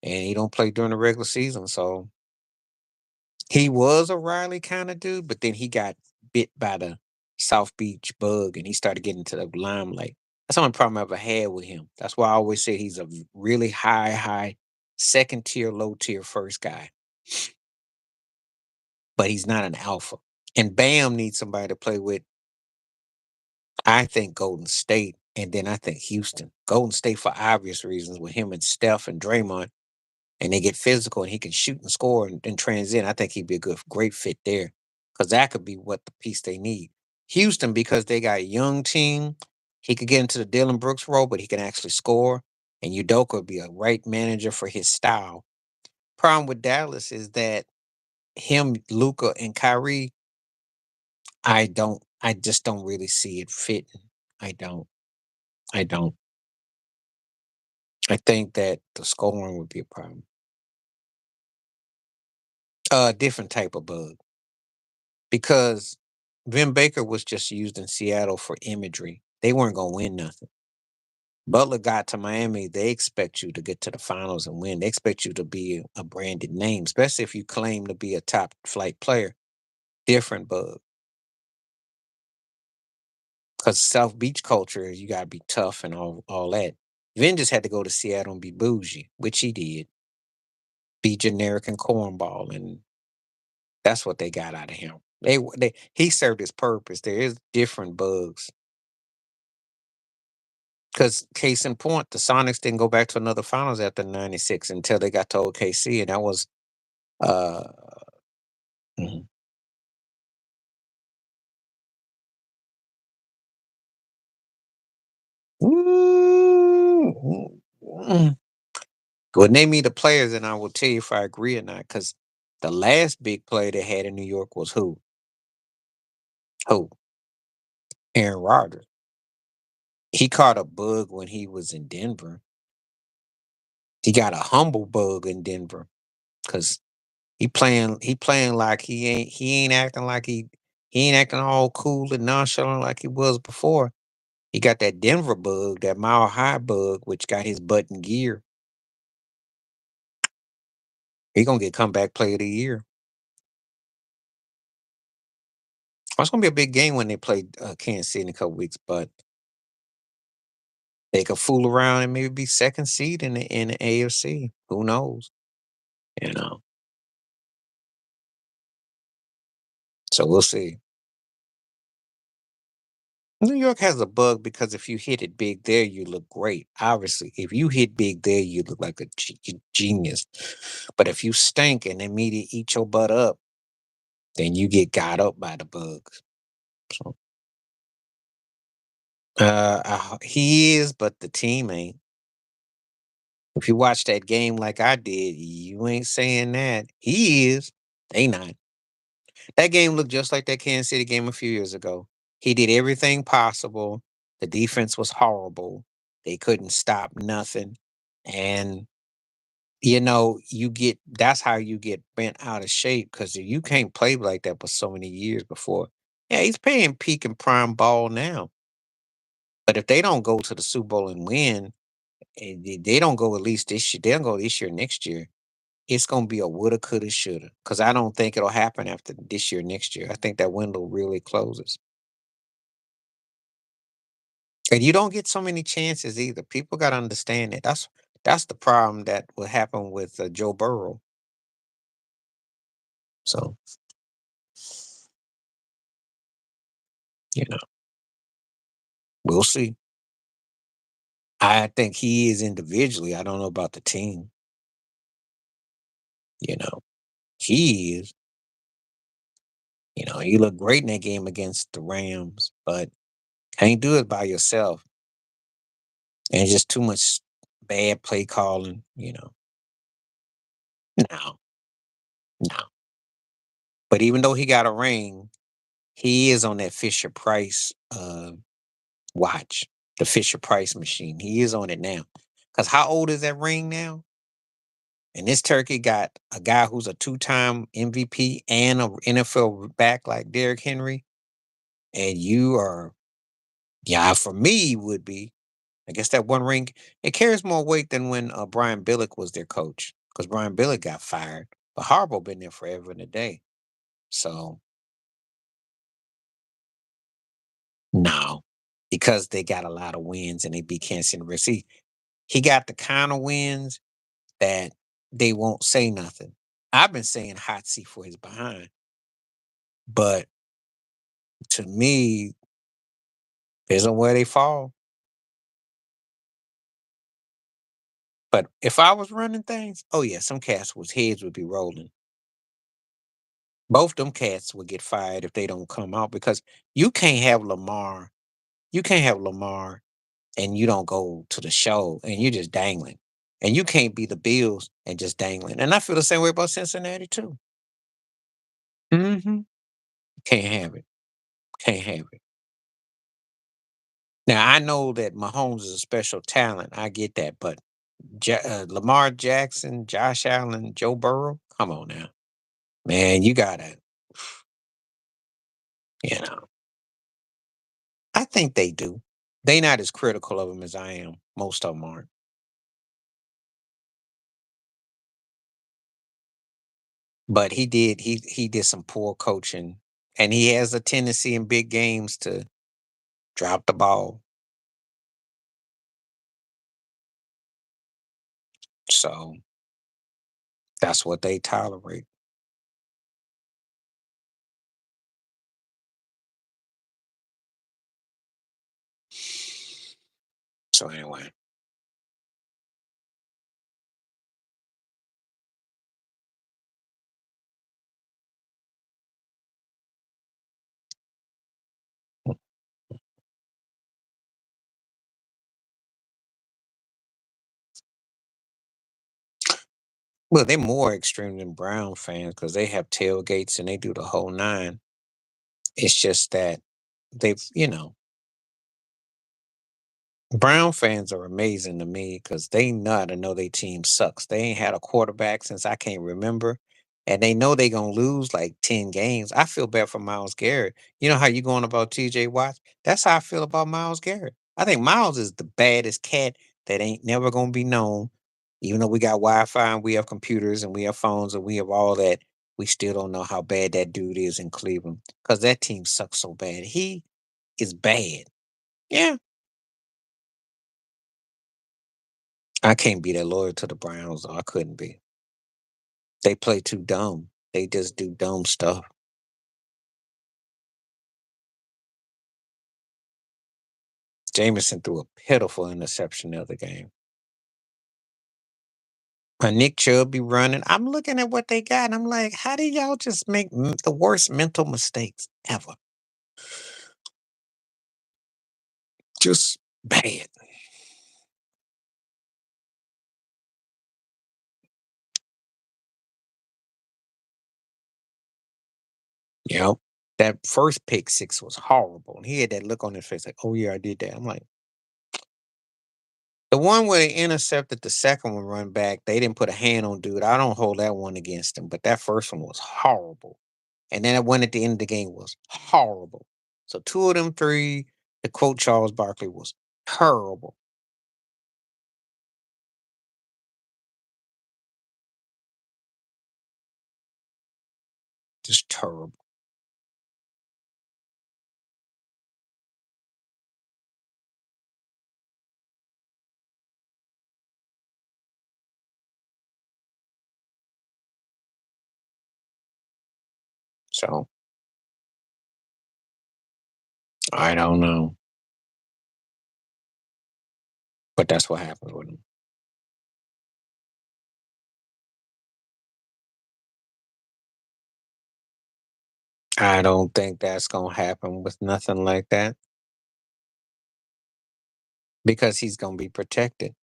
and he don't play during the regular season. So he was a Riley kind of dude, but then he got bit by the South Beach bug, and he started getting into the limelight. That's the only problem I ever had with him. That's why I always say he's a really high, second tier, low tier first guy, but he's not an alpha. And Bam needs somebody to play with. I think Golden State, and then I think Houston. Golden State for obvious reasons with him and Steph and Draymond, and they get physical and he can shoot and score and transcend. I think he'd be a great fit there because that could be what the piece they need. Houston, because they got a young team, he could get into the Dylan Brooks role, but he can actually score. And Udoka would be a right manager for his style. Problem with Dallas is that him, Luca, and Kyrie, I just don't really see it fitting. I don't. I don't. I think that the scoring would be a problem. Different type of bug because Vin Baker was just used in Seattle for imagery. They weren't gonna win nothing. Butler got to Miami. They expect you to get to the finals and win. They expect you to be a branded name, especially if you claim to be a top flight player. Different bug because South Beach culture, you gotta be tough and all that. Vin just had to go to Seattle and be bougie, which he did. Be generic and cornball, and that's what they got out of him. He served his purpose. There is different bugs. Because case in point, the Sonics didn't go back to another finals after '96 until they got to OKC, and that was uh mhm. Ooh, mm. Well, name me the players, and I will tell you if I agree or not. Because the last big player they had in New York was who? Who? Aaron Rodgers. He caught a bug when he was in Denver. He got a humble bug in Denver because he playing like he ain't acting like he ain't acting all cool and nonchalant like he was before. He got that Denver bug, that Mile High bug, which got his butt in gear. He gonna get comeback player of the year. Oh, it's gonna be a big game when they play Kansas City in a couple weeks, but they could fool around and maybe be second seed in the AFC. Who knows? You know. So we'll see. New York has a bug because if you hit it big there, you look great. Obviously, if you hit big there, you look like a genius. But if you stink and then media eat your butt up, then you get got up by the bugs. So he is, but the team ain't. If you watch that game like I did, you ain't saying that. He is. They not. That game looked just like that Kansas City game a few years ago. He did everything possible. The defense was horrible. They couldn't stop nothing. And you get that's how you get bent out of shape because you can't play like that for so many years before. Yeah, he's playing peak and prime ball now. But if they don't go to the Super Bowl and win, and they don't go at least this year, they don't go this year, next year. It's gonna be a woulda, coulda, shoulda. Because I don't think it'll happen after this year, next year. I think that window really closes. And you don't get so many chances either. People gotta understand that. That's the problem that will happen with Joe Burrow. So, you know, we'll see. I think he is individually. I don't know about the team. You know, he is. He looked great in that game against the Rams, but can't do it by yourself. And just too much bad play calling. No, no. But even though he got a ring, he is on that Fisher Price watch, the Fisher Price machine. He is on it now. Because how old is that ring now? And this turkey got a guy who's a two-time MVP and a NFL back like Derrick Henry. And you are, yeah, for me would be. I guess that one ring it carries more weight than when Brian Billick was their coach because Brian Billick got fired, but Harbaugh been there forever and a day. So no, because they got a lot of wins and they beat Kansas City. See, he got the kind of wins that they won't say nothing. I've been saying hot seat for his behind, but to me, depends on where they fall. But if I was running things, oh yeah, some cats whose heads would be rolling. Both them cats would get fired if they don't come out because you can't have Lamar. You can't have Lamar and you don't go to the show and you're just dangling. And you can't be the Bills and just dangling. And I feel the same way about Cincinnati too. Hmm. Can't have it. Can't have it. Now I know that Mahomes is a special talent. I get that, but Lamar Jackson, Josh Allen, Joe Burrow, come on now, man. You gotta, you know. I think they do. They not as critical of him as I am. Most of them aren't. But he did some poor coaching, and he has a tendency in big games to drop the ball. So that's what they tolerate. So anyway, well, they're more extreme than Brown fans because they have tailgates and they do the whole nine. It's just that they've. Brown fans are amazing to me because they know how to know their team sucks. They ain't had a quarterback since I can't remember, and they know they gonna lose like 10 games. I feel bad for Miles Garrett. You know how you going about T.J. Watt? That's how I feel about Miles Garrett. I think Miles is the baddest cat that ain't never gonna be known. Even though we got Wi-Fi and we have computers and we have phones and we have all that, we still don't know how bad that dude is in Cleveland because that team sucks so bad. He is bad. Yeah, I can't be that loyal to the Browns, though. I couldn't be. They play too dumb. They just do dumb stuff. Jameson threw a pitiful interception the other game. Nick Chubb be running. I'm looking at what they got, and I'm like, how do y'all just make the worst mental mistakes ever? Just bad. Yep. That first pick six was horrible. And he had that look on his face like, oh, yeah, I did that. I'm like, the one where they intercepted the second one run back, they didn't put a hand on dude. I don't hold that one against him, but that first one was horrible. And then the one at the end of the game was horrible. So two of them three, to quote Charles Barkley, was terrible. Just terrible. So I don't know. But that's what happens with him. I don't think that's gonna happen with nothing like that because he's gonna be protected.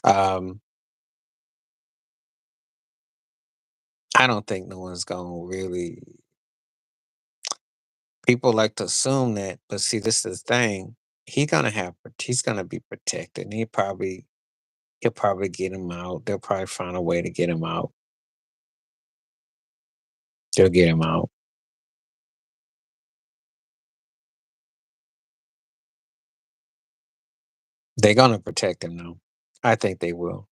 Um, I don't think no one's gonna really. People like to assume that, but see, this is the thing. He's gonna be protected. And he'll probably get him out. They'll probably find a way to get him out. They'll get him out. They're gonna protect him though. I think they will.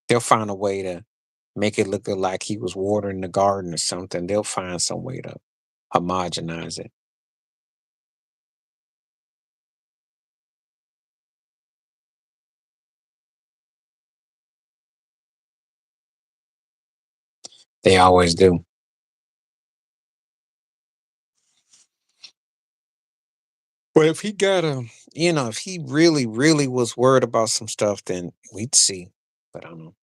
They'll find a way to make it look like he was watering the garden or something. They'll find some way to homogenize it. They always do. But if he got if he really, really was worried about some stuff, then we'd see. But I don't know.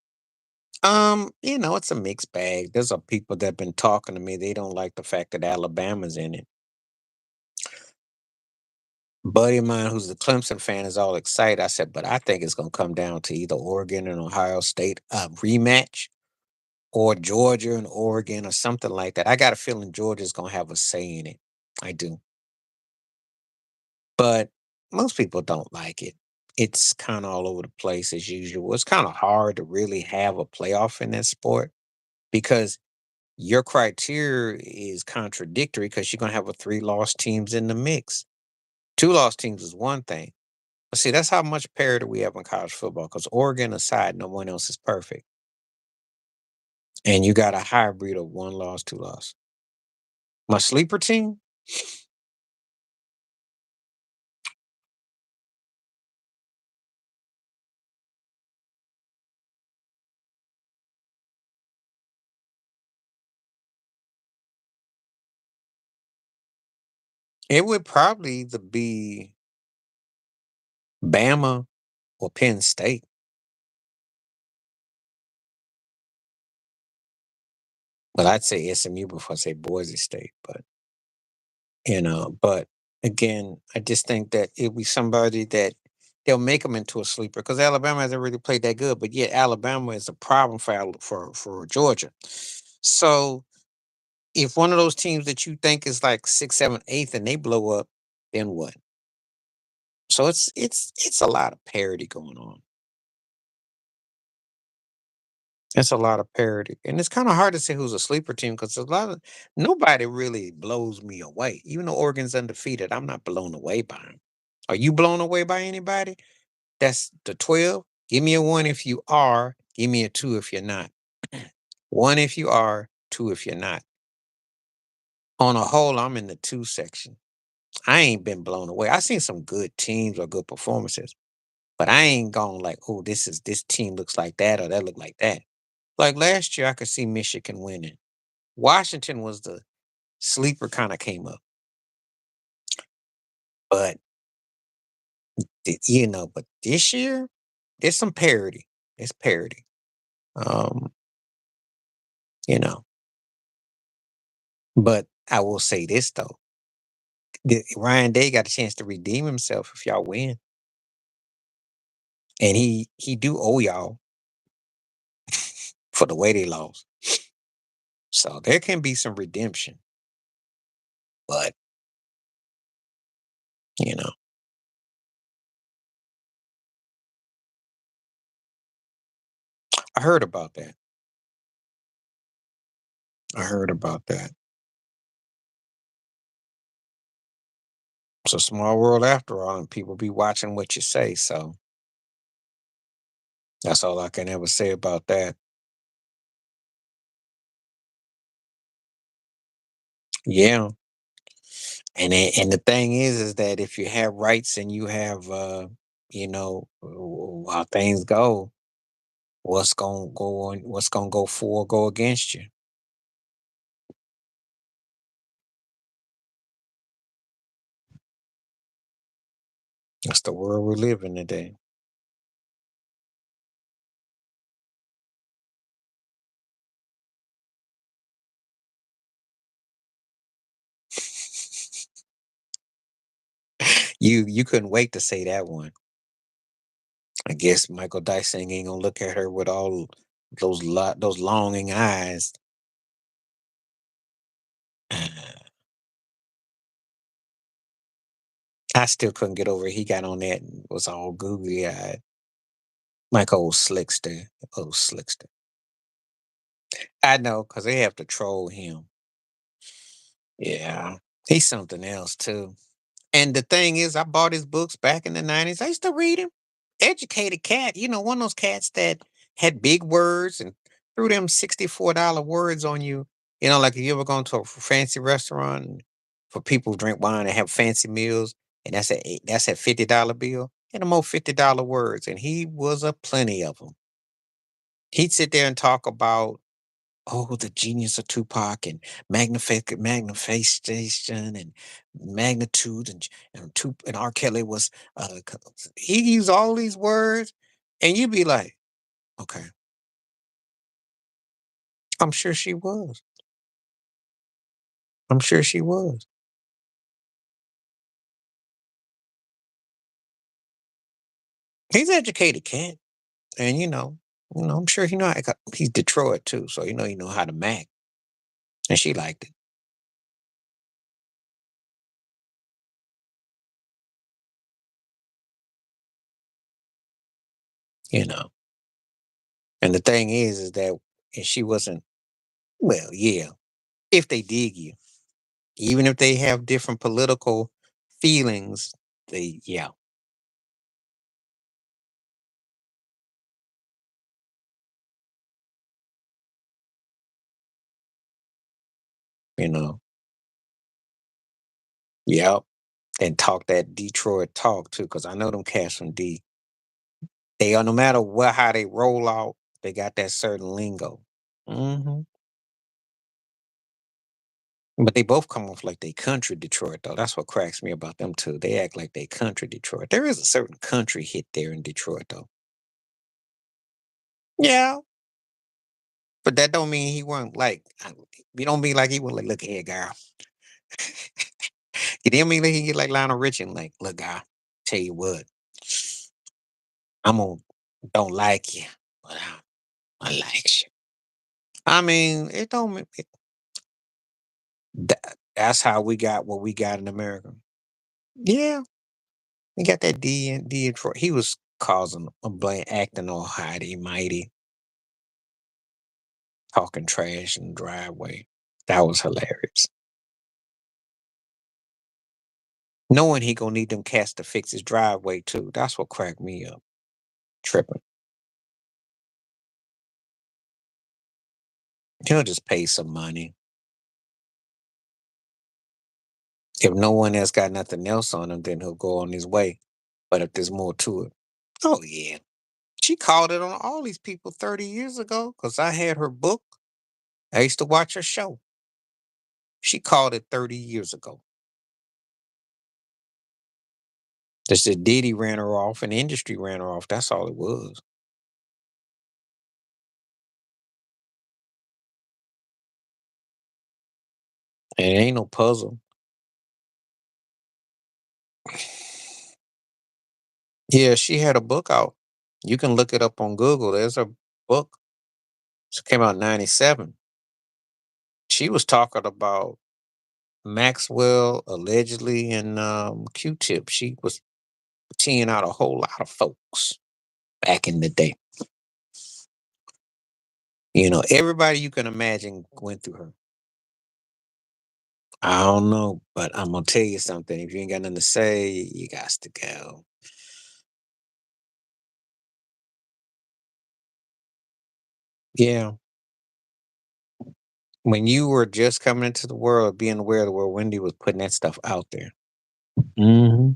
It's a mixed bag. There's a people that been talking to me. They don't like the fact that Alabama's in it. Buddy of mine who's a Clemson fan is all excited. I said, but I think it's gonna come down to either Oregon and Ohio State rematch or Georgia and Oregon or something like that. I got a feeling Georgia's gonna have a say in it. I do. But most people don't like it. It's kind of all over the place as usual. It's kind of hard to really have a playoff in that sport because your criteria is contradictory because you're going to have a three lost teams in the mix. Two lost teams is one thing. But see, that's how much parity we have in college football because Oregon aside, no one else is perfect. And you got a hybrid of one loss, two loss. My sleeper team, it would probably either be Bama or Penn State. Well, I'd say SMU before I say Boise State, but again, I just think that it'll be somebody that they'll make them into a sleeper because Alabama hasn't really played that good, but yet Alabama is a problem for Georgia. So if one of those teams that you think is like six, seven, eighth, and they blow up, then what? So it's a lot of parity going on. It's a lot of parity, and it's kind of hard to say who's a sleeper team because a lot of nobody really blows me away. Even though Oregon's undefeated, I'm not blown away by them. Are you blown away by anybody? That's the 12. Give me a one if you are. Give me a two if you're not. One if you are, two if you're not. On a whole, I'm in the two section. I ain't been blown away. I seen some good teams or good performances, but I ain't gone like, oh, this team looks like that or that look like that. Like last year, I could see Michigan winning. Washington was the sleeper kind of came up. But but this year there's some parity. It's parity. Um, you know, but I will say this though. Ryan Day got a chance to redeem himself if y'all win. And he do owe y'all for the way they lost. So there can be some redemption. But, you know, I heard about that. I heard about that. It's a small world after all, and people be watching what you say. So that's all I can ever say about that. Yeah. And the thing is that if you have rights and you have how things go, what's gonna go for or go against you. That's the world we live in today. You couldn't wait to say that one. I guess Michael Dyson ain't gonna look at her with all those longing eyes. I still couldn't get over it. He got on that and was all googly eyed. Like old slickster. Old slickster. I know, because they have to troll him. Yeah. He's something else too. And the thing is, I bought his books back in the 90s. I used to read him. Educated cat, one of those cats that had big words and threw them $64 words on you. Like if you ever gone to a fancy restaurant and for people who drink wine and have fancy meals, and that's a $50 bill, and more $50 words. And he was a plenty of them. He'd sit there and talk about the genius of Tupac and magnification and magnitude and R. Kelly was he used all these words and you'd be like, okay, I'm sure she was. I'm sure she was. He's educated cat. And I'm sure he's Detroit too. So you know how to Mac. And she liked it, you know. And the thing is that and she wasn't well, yeah, if they dig you. Even if they have different political feelings, yeah, you know, yep, and talk that Detroit talk too, because I know them cats from D. They are no matter what how they roll out, they got that certain lingo. hmm But they both come off like they country Detroit though. That's what cracks me about them too. They act like they country Detroit. There is a certain country hit there in Detroit though. Yeah, but that don't mean he wasn't like. You don't mean like he was like, look here, girl. You didn't mean like he get like Lionel Richie and like, look, guy, tell you what, I'm gonna don't like you, but I like you. I mean, it don't. That's how we got what we got in America. Yeah, we got that D in Detroit. He was causing a blame, acting all mighty, mighty, talking trash in the driveway. That was hilarious. Knowing he gonna need them cats to fix his driveway too. That's what cracked me up. Tripping. He'll just pay some money. If no one else got nothing else on him, then he'll go on his way. But if there's more to it, oh yeah. She called it on all these people 30 years ago because I had her book. I used to watch her show. She called it 30 years ago. Just that Diddy ran her off and the industry ran her off. That's all it was. And it ain't no puzzle. Yeah, she had a book out. You can look it up on Google. There's a book. It came out in 97. She was talking about Maxwell allegedly and Q-Tip. She was teeing out a whole lot of folks back in the day. Everybody you can imagine went through her. I don't know, but I'm gonna tell you something. If you ain't got nothing to say, you got to go. Yeah. When you were just coming into the world, being aware of the world, Wendy was putting that stuff out there. Hmm.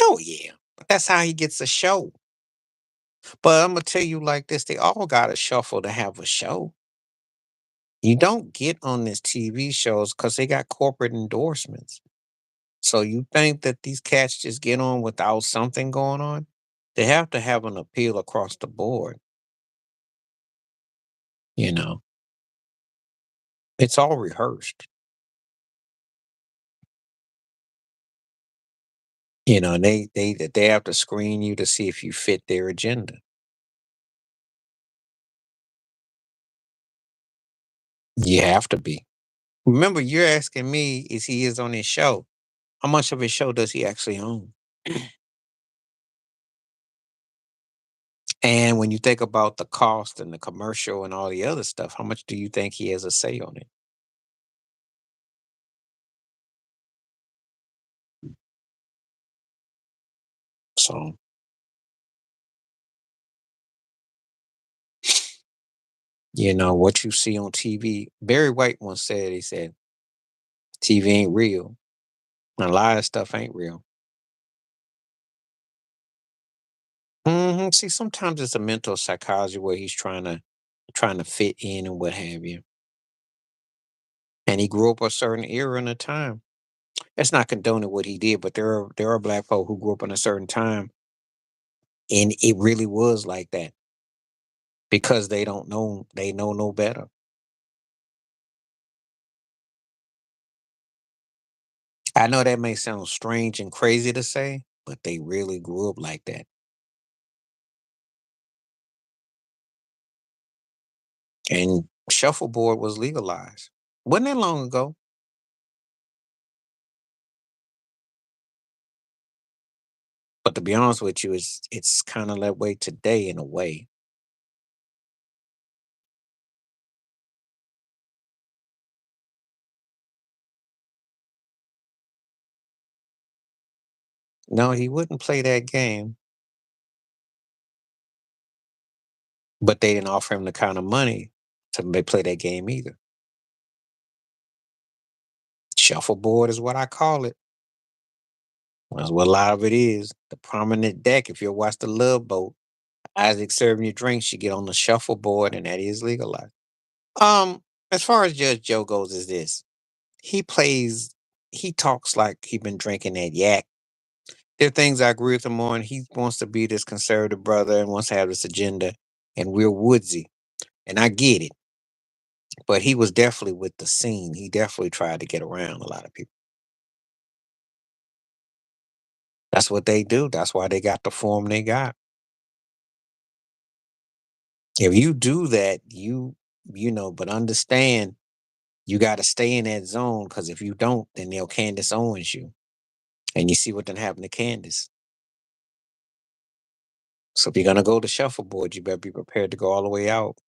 Oh yeah. But that's how he gets a show. But I'm gonna tell you like this: they all got to shuffle to have a show. You don't get on these TV shows because they got corporate endorsements. So you think that these cats just get on without something going on? They have to have an appeal across the board. You know, it's all rehearsed. And they have to screen you to see if you fit their agenda. You have to be. Remember, you're asking me, is he is on his show? How much of his show does he actually own? And when you think about the cost and the commercial and all the other stuff, how much do you think he has a say on it? So, what you see on TV. Barry White once said, he said, TV ain't real. And a lot of stuff ain't real. See, sometimes it's a mental psychology where he's trying to fit in and what have you. And he grew up a certain era and a time. That's not condoning what he did, but there are black folk who grew up in a certain time, and it really was like that because they know no better. I know that may sound strange and crazy to say, but they really grew up like that. And shuffleboard was legalized. Wasn't that long ago? But to be honest with you, it's kind of that way today in a way. No, he wouldn't play that game, but they didn't offer him the kind of money to play that game either. Shuffleboard is what I call it. That's what a lot of it is. The prominent deck. If you watch the Love Boat, Isaac serving you drinks, you get on the shuffleboard, and that is legalized. Um, as far as Judge Joe goes, is this: he plays, he talks like he been drinking that yak. There are things I agree with him on. He wants to be this conservative brother and wants to have this agenda, and we're woodsy, and I get it. But he was definitely with the scene. He definitely tried to get around a lot of people. That's what they do. That's why they got the form they got. If you do that, but understand you got to stay in that zone because if you don't, then they'll Candace Owens you. And you see what done happened to Candace. So if you're going to go to shuffleboard, you better be prepared to go all the way out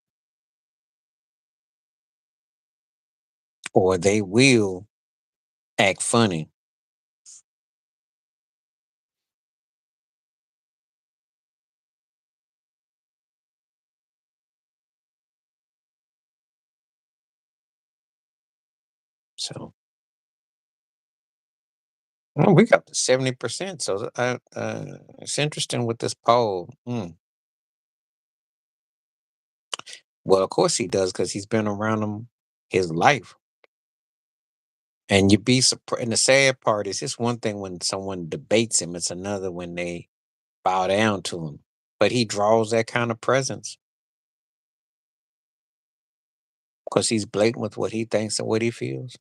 or they will act funny. So well, we got to 70%. So it's interesting with this poll. Well, of course he does because he's been around them his life. And you'd be surprised. And the sad part is, it's one thing when someone debates him; it's another when they bow down to him. But he draws that kind of presence because he's blatant with what he thinks and what he feels.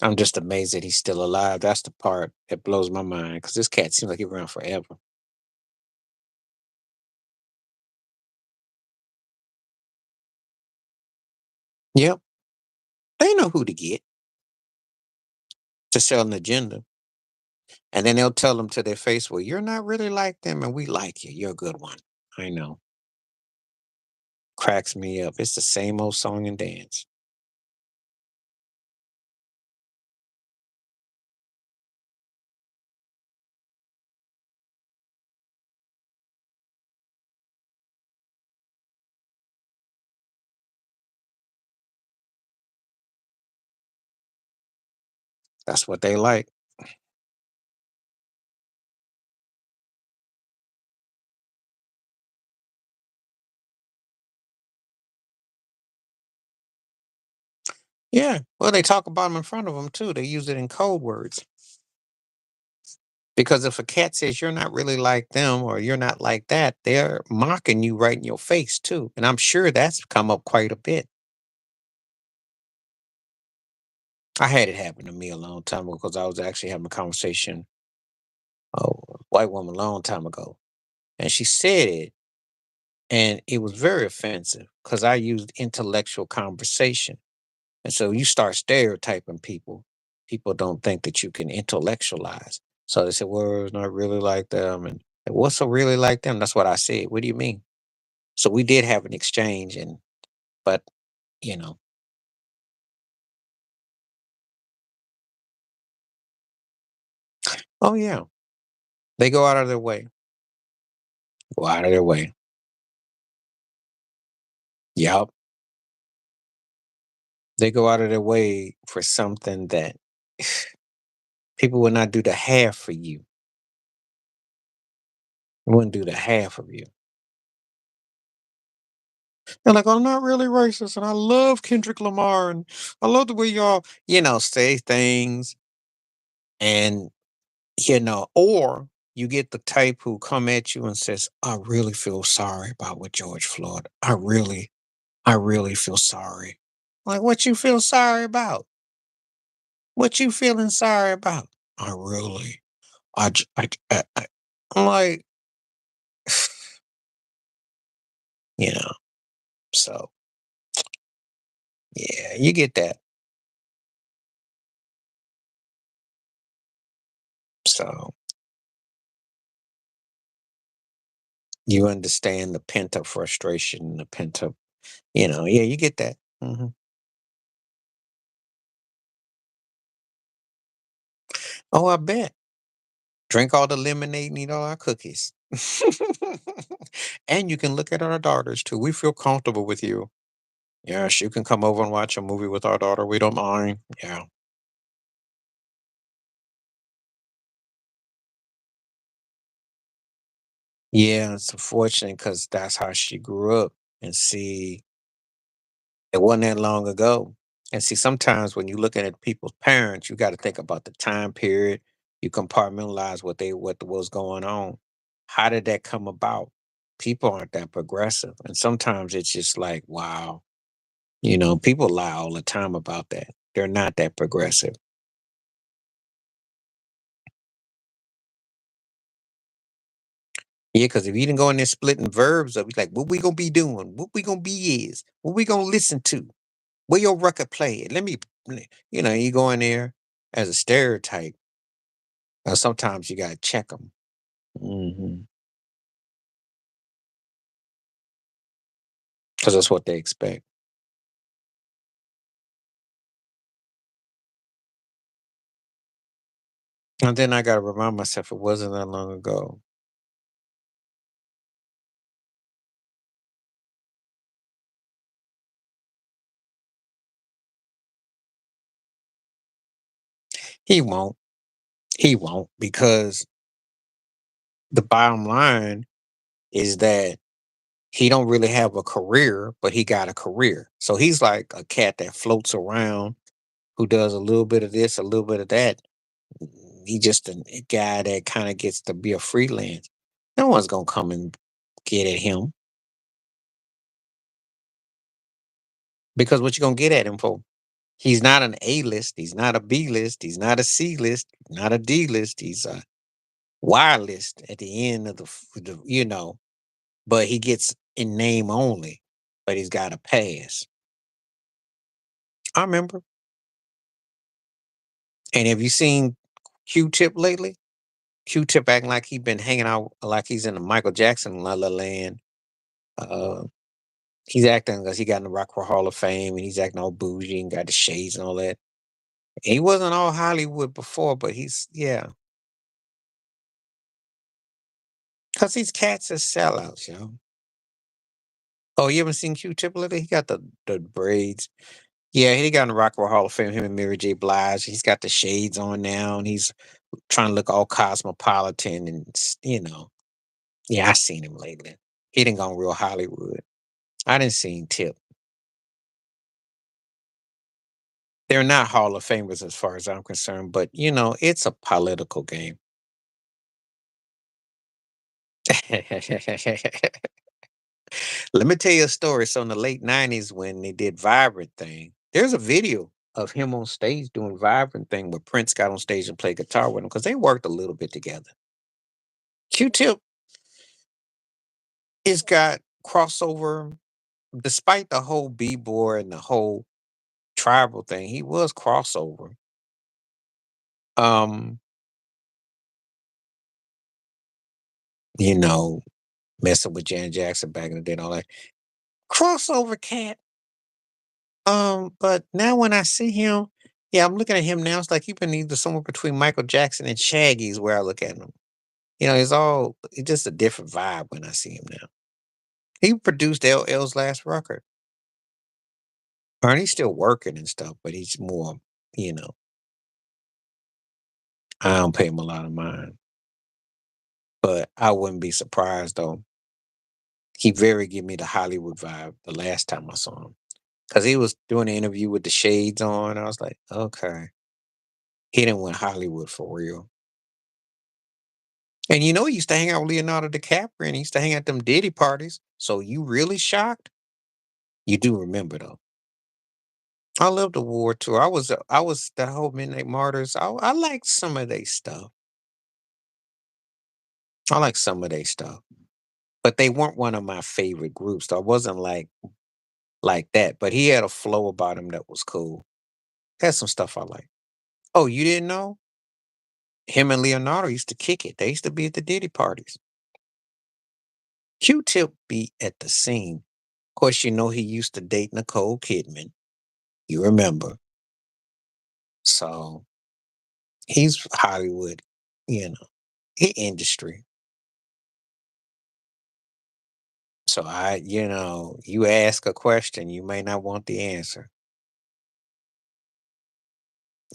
I'm just amazed that he's still alive. That's the part that blows my mind because this cat seems like he around forever. Yep, they know who to get to sell an agenda, and then they'll tell them to their face, "Well, you're not really like them, and we like you. You're a good one." I know, cracks me up. It's the same old song and dance. That's what they like. Yeah, well, they talk about them in front of them too. They use it in code words because if a cat says you're not really like them or you're not like that, they're mocking you right in your face too. And I'm sure that's come up quite a bit. I had it happen to me a long time ago because I was actually having a conversation, white woman, a long time ago, and she said it, and it was very offensive because I used intellectual conversation, and so you start stereotyping people. People don't think that you can intellectualize. So they said, "Well, it's not really like them," and what's so really like them? That's what I said. What do you mean? So we did have an exchange, and but you know, oh yeah, they go out of their way. Go out of their way. Yup. They go out of their way for something that people would not do the half for you. Wouldn't do the half of you. They're like, I'm not really racist, and I love Kendrick Lamar, and I love the way y'all, say things, and or you get the type who come at you and says, "I really feel sorry about with George Floyd. I really feel sorry." Like, what you feel sorry about? What you feeling sorry about? I really, I, j- I, I'm like, you know. So yeah, you get that. So you understand the pent up frustration, the pent up, yeah, you get that. Oh, I bet. Drink all the lemonade and eat all our cookies. And you can look at our daughters too. We feel comfortable with you. Yes, you can come over and watch a movie with our daughter. We don't mind. Yeah. Yeah, it's unfortunate because that's how she grew up. And see, it wasn't that long ago. And see, sometimes when you're looking at people's parents, you got to think about the time period. You compartmentalize what was going on. How did that come about? People aren't that progressive, and sometimes it's just like, wow, people lie all the time about that. They're not that progressive. Yeah, because if you didn't go in there splitting verbs up, it's like, what we gonna be doing? What we gonna be is? What we gonna listen to? Where your record play at? You go in there as a stereotype. Sometimes you gotta check them. Because that's what they expect. And then I gotta remind myself it wasn't that long ago. He won't. He won't because the bottom line is that he don't really have a career, but he got a career. So he's like a cat that floats around who does a little bit of this, a little bit of that. He just a guy that kind of gets to be a freelance. No one's gonna come and get at him because what you gonna get at him for? He's not an A list. He's not a B list. He's not a C list. Not a D list. He's a Y list at the end of the. But he gets in name only. But he's got a pass. I remember. And have you seen Q-Tip lately? Q-Tip acting like he been hanging out like he's in the Michael Jackson La La Land. Uh, he's acting because he got in the Rock and Roll Hall of Fame and he's acting all bougie and got the shades and all that. He wasn't all Hollywood before, but yeah. Because these cats are sellouts, yo. Oh, you haven't seen Q-Tip lately? He got the braids. Yeah, he got in the Rock and Roll Hall of Fame, him and Mary J. Blige. He's got the shades on now and he's trying to look all cosmopolitan and, yeah, I seen him lately. He didn't go real Hollywood. I didn't see Tip. They're not Hall of Famers as far as I'm concerned, but it's a political game. Let me tell you a story. So in the late '90s, when they did Vibrant Thing, there's a video of him on stage doing Vibrant Thing where Prince got on stage and played guitar with him because they worked a little bit together. Q-Tip is got crossover, despite the whole B-boy and the whole tribal thing. He was crossover. Um, you know, messing with Janet Jackson back in the day and all that. Crossover cat. But now when I see him, yeah, I'm looking at him now. It's like he been either somewhere between Michael Jackson and Shaggy is where I look at him. It's just a different vibe when I see him now. He produced LL's last record. And he's still working and stuff, but he's more, you know, I don't pay him a lot of mind. But I wouldn't be surprised though. He very give me the Hollywood vibe the last time I saw him. Cause he was doing an interview with the shades on. I was like, okay. He didn't went Hollywood for real. And he used to hang out with Leonardo DiCaprio and he used to hang at them Diddy parties. So you really shocked? You do remember though. I love the war tour. I was the whole Midnight Martyrs. I like some of their stuff. I like some of their stuff. But they weren't one of my favorite groups. So I wasn't like that. But he had a flow about him that was cool. Had some stuff I like. Oh, you didn't know? Him and Leonardo used to kick it. They used to be at the Diddy parties. Q-Tip be at the scene. Of course, he used to date Nicole Kidman. You remember. So he's Hollywood, he industry. So you ask a question, you may not want the answer.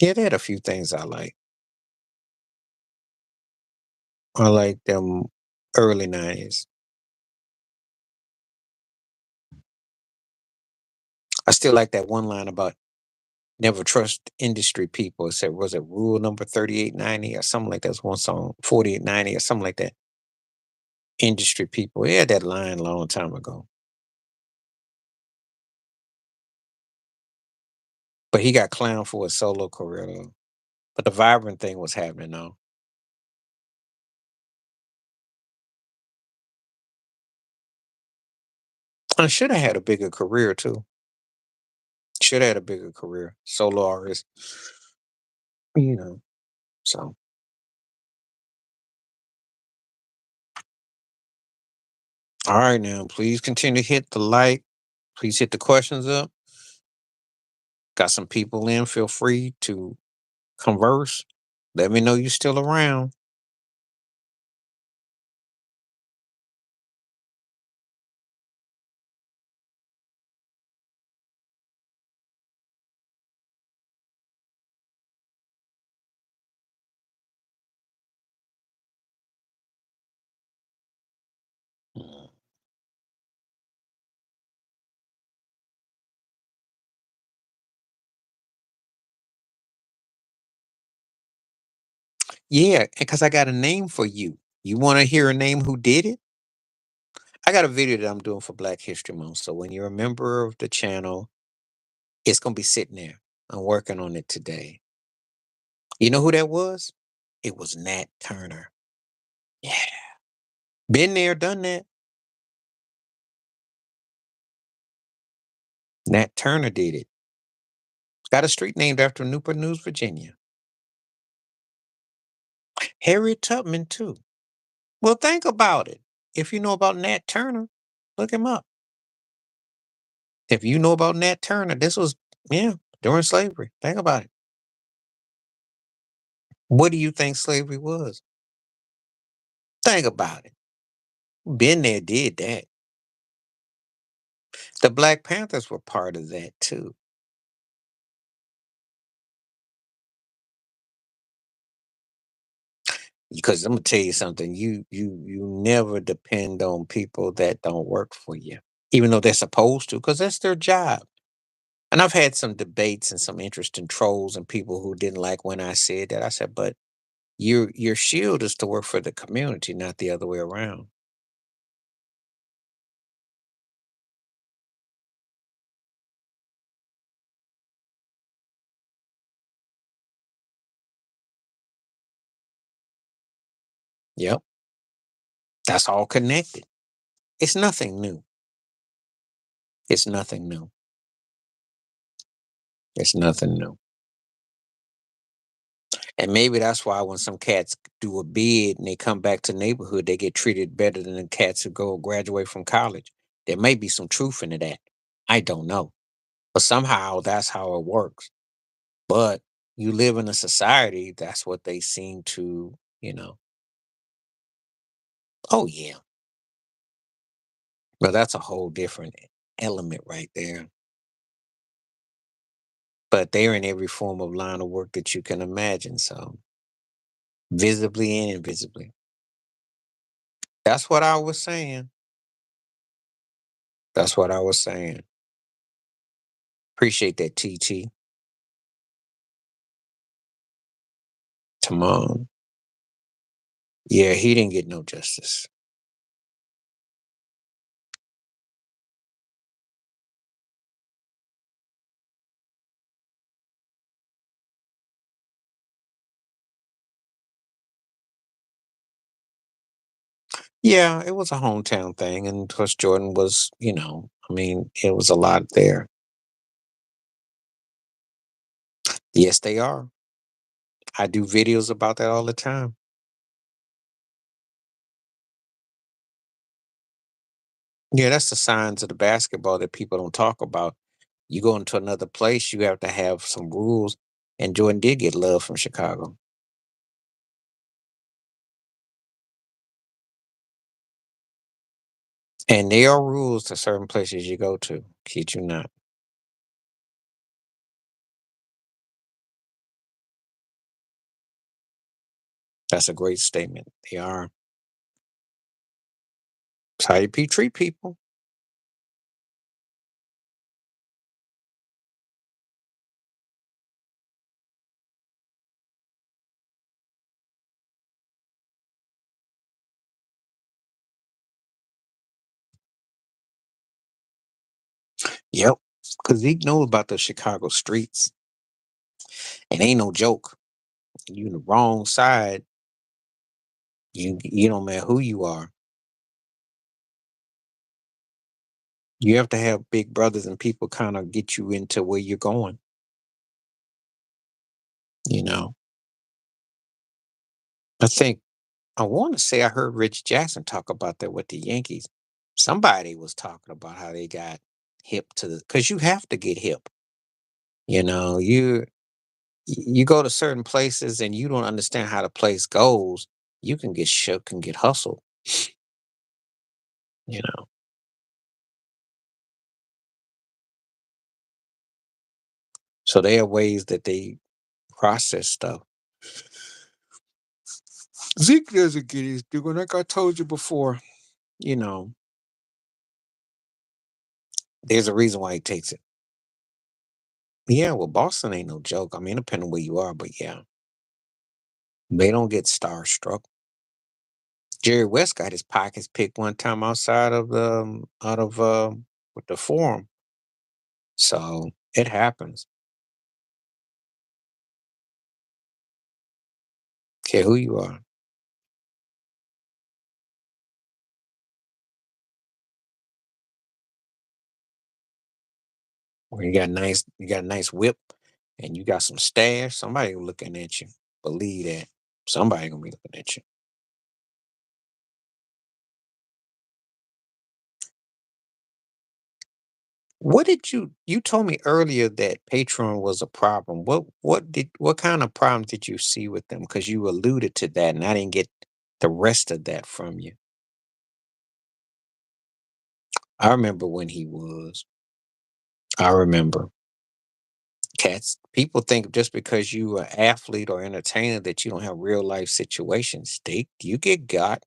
Yeah, they had a few things I like. I like them early '90s. I still like that one line about never trust industry people. It said, was it rule number 3890 or something like that? That's one song, 4890 or something like that. Industry people. He had that line a long time ago. But he got clowned for his solo career though. But the vibrant thing was happening though. I should have had a bigger career too. Should have had a bigger career. Solo artist. You know. So all right now. Please continue to hit the like. Please hit the questions up. Got some people in. Feel free to converse. Let me know you're still around. Yeah, because I got a name for you. You want to hear a name who did it? I got a video that I'm doing for Black History Month. So when you're a member of the channel, it's gonna be sitting there. I'm working on it today. You know who that was? It was Nat Turner. Yeah. Been there, done that. Nat Turner did it. Got a street named after Newport News, Virginia. Harriet Tubman, too. Well, think about it. If you know about Nat Turner, look him up. If you know about Nat Turner, this was, yeah, during slavery. Think about it. What do you think slavery was? Think about it. Been there, did that. The Black Panthers were part of that too. Because I'm gonna tell you something, you never depend on people that don't work for you, even though they're supposed to, because that's their job. And I've had some debates and some interesting trolls and people who didn't like when I said that. I said, but your shield is to work for the community, not the other way around. Yep. That's all connected. It's nothing new. It's nothing new. It's nothing new. And maybe that's why when some cats do a bid and they come back to neighborhood, they get treated better than the cats who go graduate from college. There may be some truth into that. I don't know. But somehow that's how it works. But you live in a society, that's what they seem to, oh yeah. But that's a whole different element right there. But they're in every form of line of work that you can imagine. So visibly and invisibly. That's what I was saying. That's what I was saying. Appreciate that, TT. Timon. Yeah, he didn't get no justice. Yeah, it was a hometown thing, and plus Jordan was, I mean, it was a lot there. Yes, they are. I do videos about that all the time. Yeah, that's the signs of the basketball that people don't talk about. You go into another place, you have to have some rules. And Jordan did get love from Chicago. And there are rules to certain places you go to. Kid you not. That's a great statement. They are. It's how you treat people. Yep. Because Zeke knows about the Chicago streets. It ain't no joke. You in the wrong side. You don't matter who you are. You have to have big brothers and people kind of get you into where you're going. You know. I think I want to say I heard Rich Jackson talk about that with the Yankees. Somebody was talking about how they got hip to the because you have to get hip. You go to certain places and you don't understand how the place goes, you can get shook and get hustled. You know. So there are ways that they process stuff. Zeke doesn't get his due, and like I told you before, you know, there's a reason why he takes it. Yeah, well, Boston ain't no joke. I mean, depending where you are, but yeah. They don't get starstruck. Jerry West got his pockets picked one time outside of the out of with the forum. So it happens. Care who you are. When you got a nice whip and you got some stash, somebody looking at you. Believe that. Somebody gonna be looking at you. What did you told me earlier that Patreon was a problem. What kind of problems did you see with them? Because you alluded to that and I didn't get the rest of that from you. I remember when he was. I remember. Cats, people think just because you are athlete or entertainer that you don't have real life situations. You get got.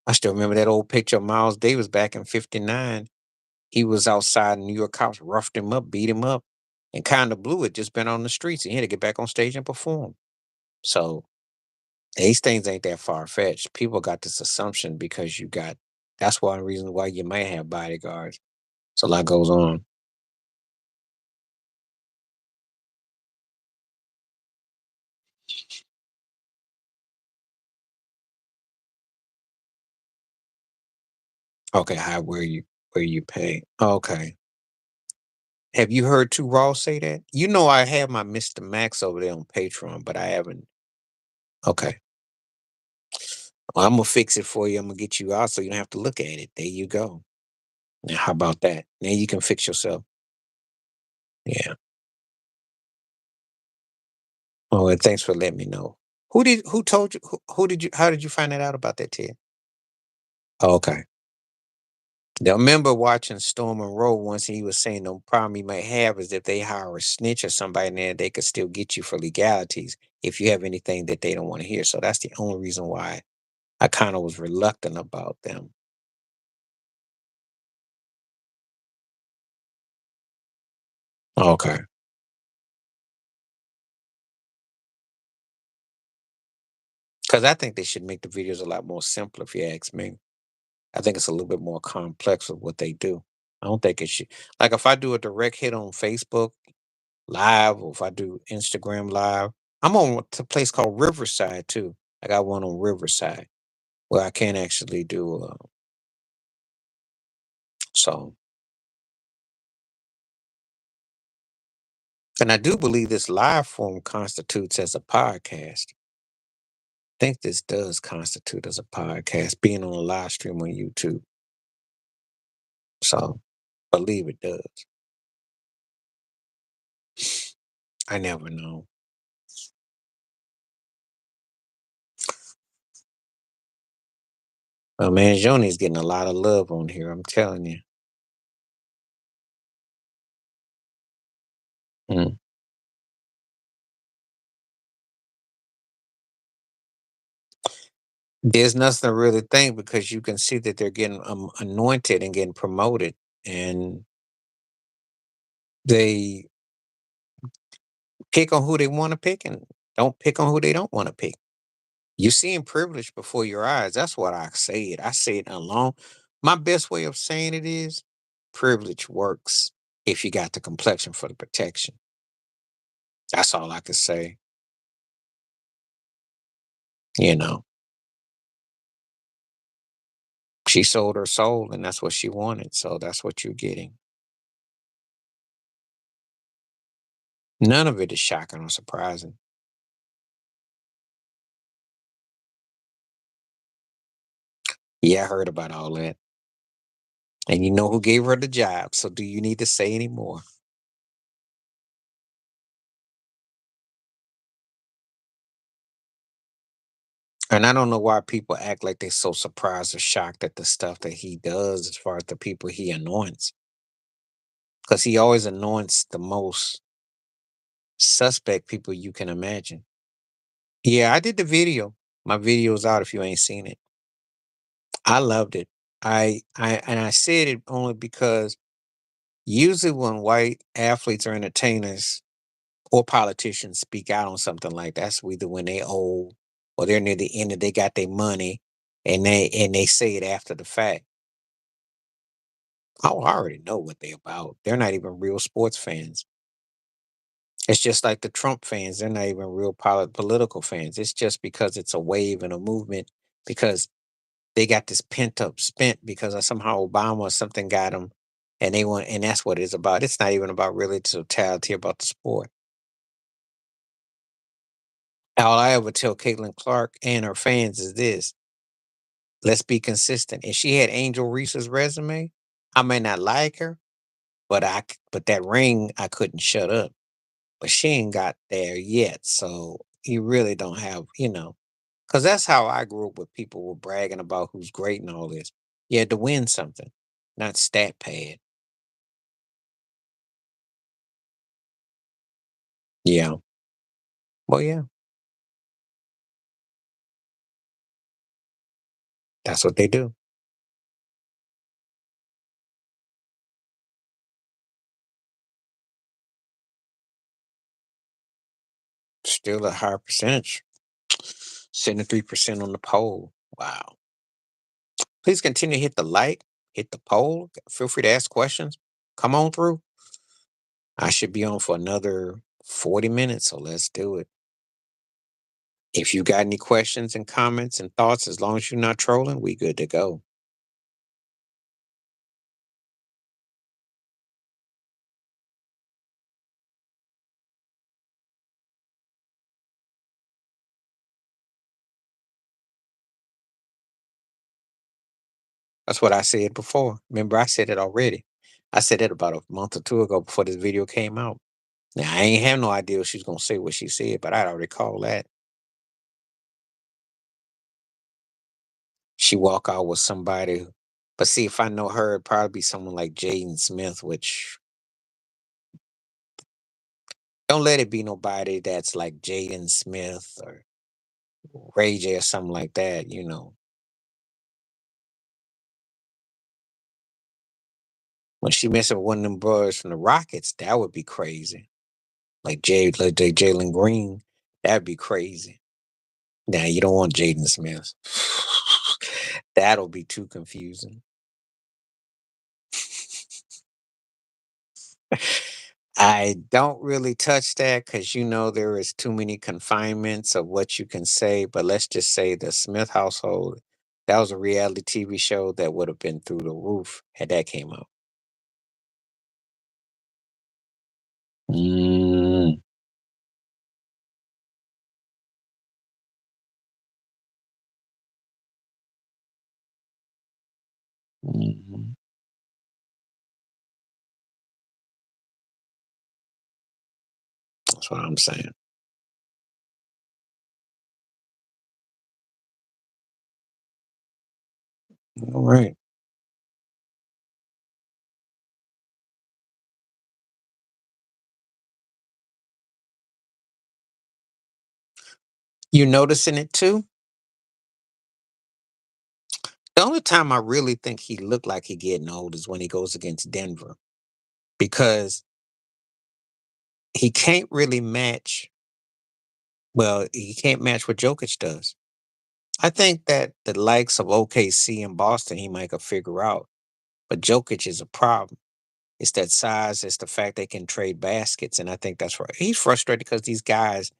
I still remember that old picture of Miles Davis back in '59. He was outside and New York cops roughed him up, beat him up, and kind of blew it, just been on the streets. He had to get back on stage and perform. So these things ain't that far fetched. People got this assumption because you got that's one reason why you might have bodyguards. So a lot goes on. Okay, how where you pay. Okay. Have you heard Two Raw say that? You know I have my Mr. Max over there on Patreon, but I haven't. Okay. Well, I'm gonna fix it for you. I'm gonna get you out so you don't have to look at it. There you go. Now how about that? Now you can fix yourself. Yeah. Oh, and thanks for letting me know. Who told you who did you how did you find that out about that, Ted? Oh, okay. Now remember watching Storm and Roll once he was saying the problem you might have is if they hire a snitch or somebody in there, they could still get you for legalities if you have anything that they don't want to hear. So that's the only reason why I kind of was reluctant about them. Okay. Because I think they should make the videos a lot more simpler, if you ask me. I think it's a little bit more complex with what they do. I don't think it should. Like if I do a direct hit on Facebook Live or if I do Instagram Live, I'm on a place called Riverside too. I got one on Riverside where I can actually do. So, and I do believe this live form constitutes as a podcast. I think this does constitute as a podcast, being on a live stream on YouTube. So, believe it does. I never know. Well, man, Joni's getting a lot of love on here. I'm telling you. Mm. There's nothing to really think because you can see that they're getting anointed and getting promoted, and they pick on who they want to pick and don't pick on who they don't want to pick. You're seeing privilege before your eyes. That's what I say it. I say it alone. My best way of saying it is privilege works if you got the complexion for the protection. That's all I can say. You know, she sold her soul and that's what she wanted. So that's what you're getting. None of it is shocking or surprising. Yeah, I heard about all that. And you know who gave her the job. So do you need to say any more? And I don't know why people act like they're so surprised or shocked at the stuff that he does as far as the people he anoints. Because he always anoints the most suspect people you can imagine. Yeah, I did the video. My video's out if you ain't seen it. I loved it. I said it only because usually when white athletes or entertainers or politicians speak out on something like that's either when they old or they're near the end of they got their money and they say it after the fact. Oh, I already know what they about. They're not even real sports fans. It's just like the Trump fans. They're not even real political fans. It's just because it's a wave and a movement because they got this pent up spent because of somehow Obama or something got them, and they want, and that's what it's about. It's not even about really totality about the sport. All I ever tell Caitlin Clark and her fans is this: let's be consistent. If she had Angel Reese's resume, I may not like her, but but that ring I couldn't shut up. But she ain't got there yet, so you really don't have, because that's how I grew up with people were bragging about who's great and all this. You had to win something, not stat pad. Yeah. Well, yeah, that's what they do. Still a higher percentage, 73% on the poll. Wow. Please continue to hit the like, hit the poll. Feel free to ask questions. Come on through. I should be on for another 40 minutes, so let's do it. If you got any questions and comments and thoughts, as long as you're not trolling, we good to go. That's what I said before. Remember, I said it already. I said it about a month or two ago before this video came out. Now, I ain't have no idea she's going to say what she said, but I'd already called that. She walk out with somebody, but see, if I know her, it'd probably be someone like Jaden Smith, which don't let it be nobody that's like Jaden Smith or Ray J or something like that. When she messing with one of them brothers from the Rockets, that would be crazy. Like Jalen Green, that'd be crazy. Now you don't want Jaden Smith. That'll be too confusing. I don't really touch that because there is too many confinements of what you can say. But let's just say the Smith household, that was a reality TV show that would have been through the roof had that came out. Mm, mhm. That's what I'm saying. All right. You noticing it too? The only time I really think he looked like he getting old is when he goes against Denver because he can't really match. Well, he can't match what Jokic does. I think that the likes of OKC and Boston he might could figure out, but Jokic is a problem. It's that size. It's the fact they can trade baskets, and I think that's right. He's frustrated because these guys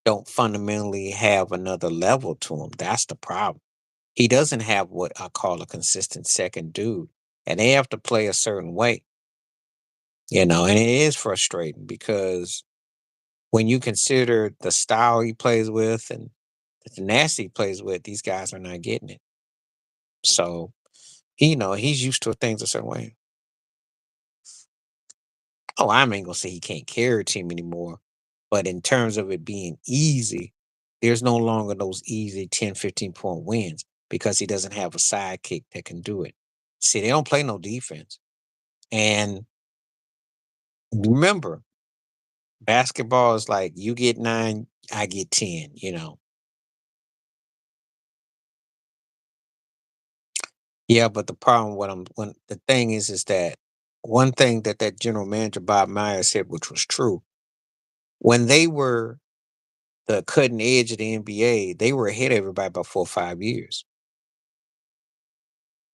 don't fundamentally have another level to him. That's the problem. He doesn't have what I call a consistent second dude, and they have to play a certain way. And it is frustrating because when you consider the style he plays with and the tenacity he plays with, these guys are not getting it. So, he's used to things a certain way. Oh, I ain't gonna say he can't carry a team anymore, but in terms of it being easy, there's no longer those easy 10, 15 point wins because he doesn't have a sidekick that can do it. See, they don't play no defense. And remember, basketball is like you get nine, I get 10. Yeah, but the problem, when the thing is that one thing that general manager Bob Myers said, which was true, When they were the cutting edge of the NBA, they were ahead of everybody by 4 or 5 years.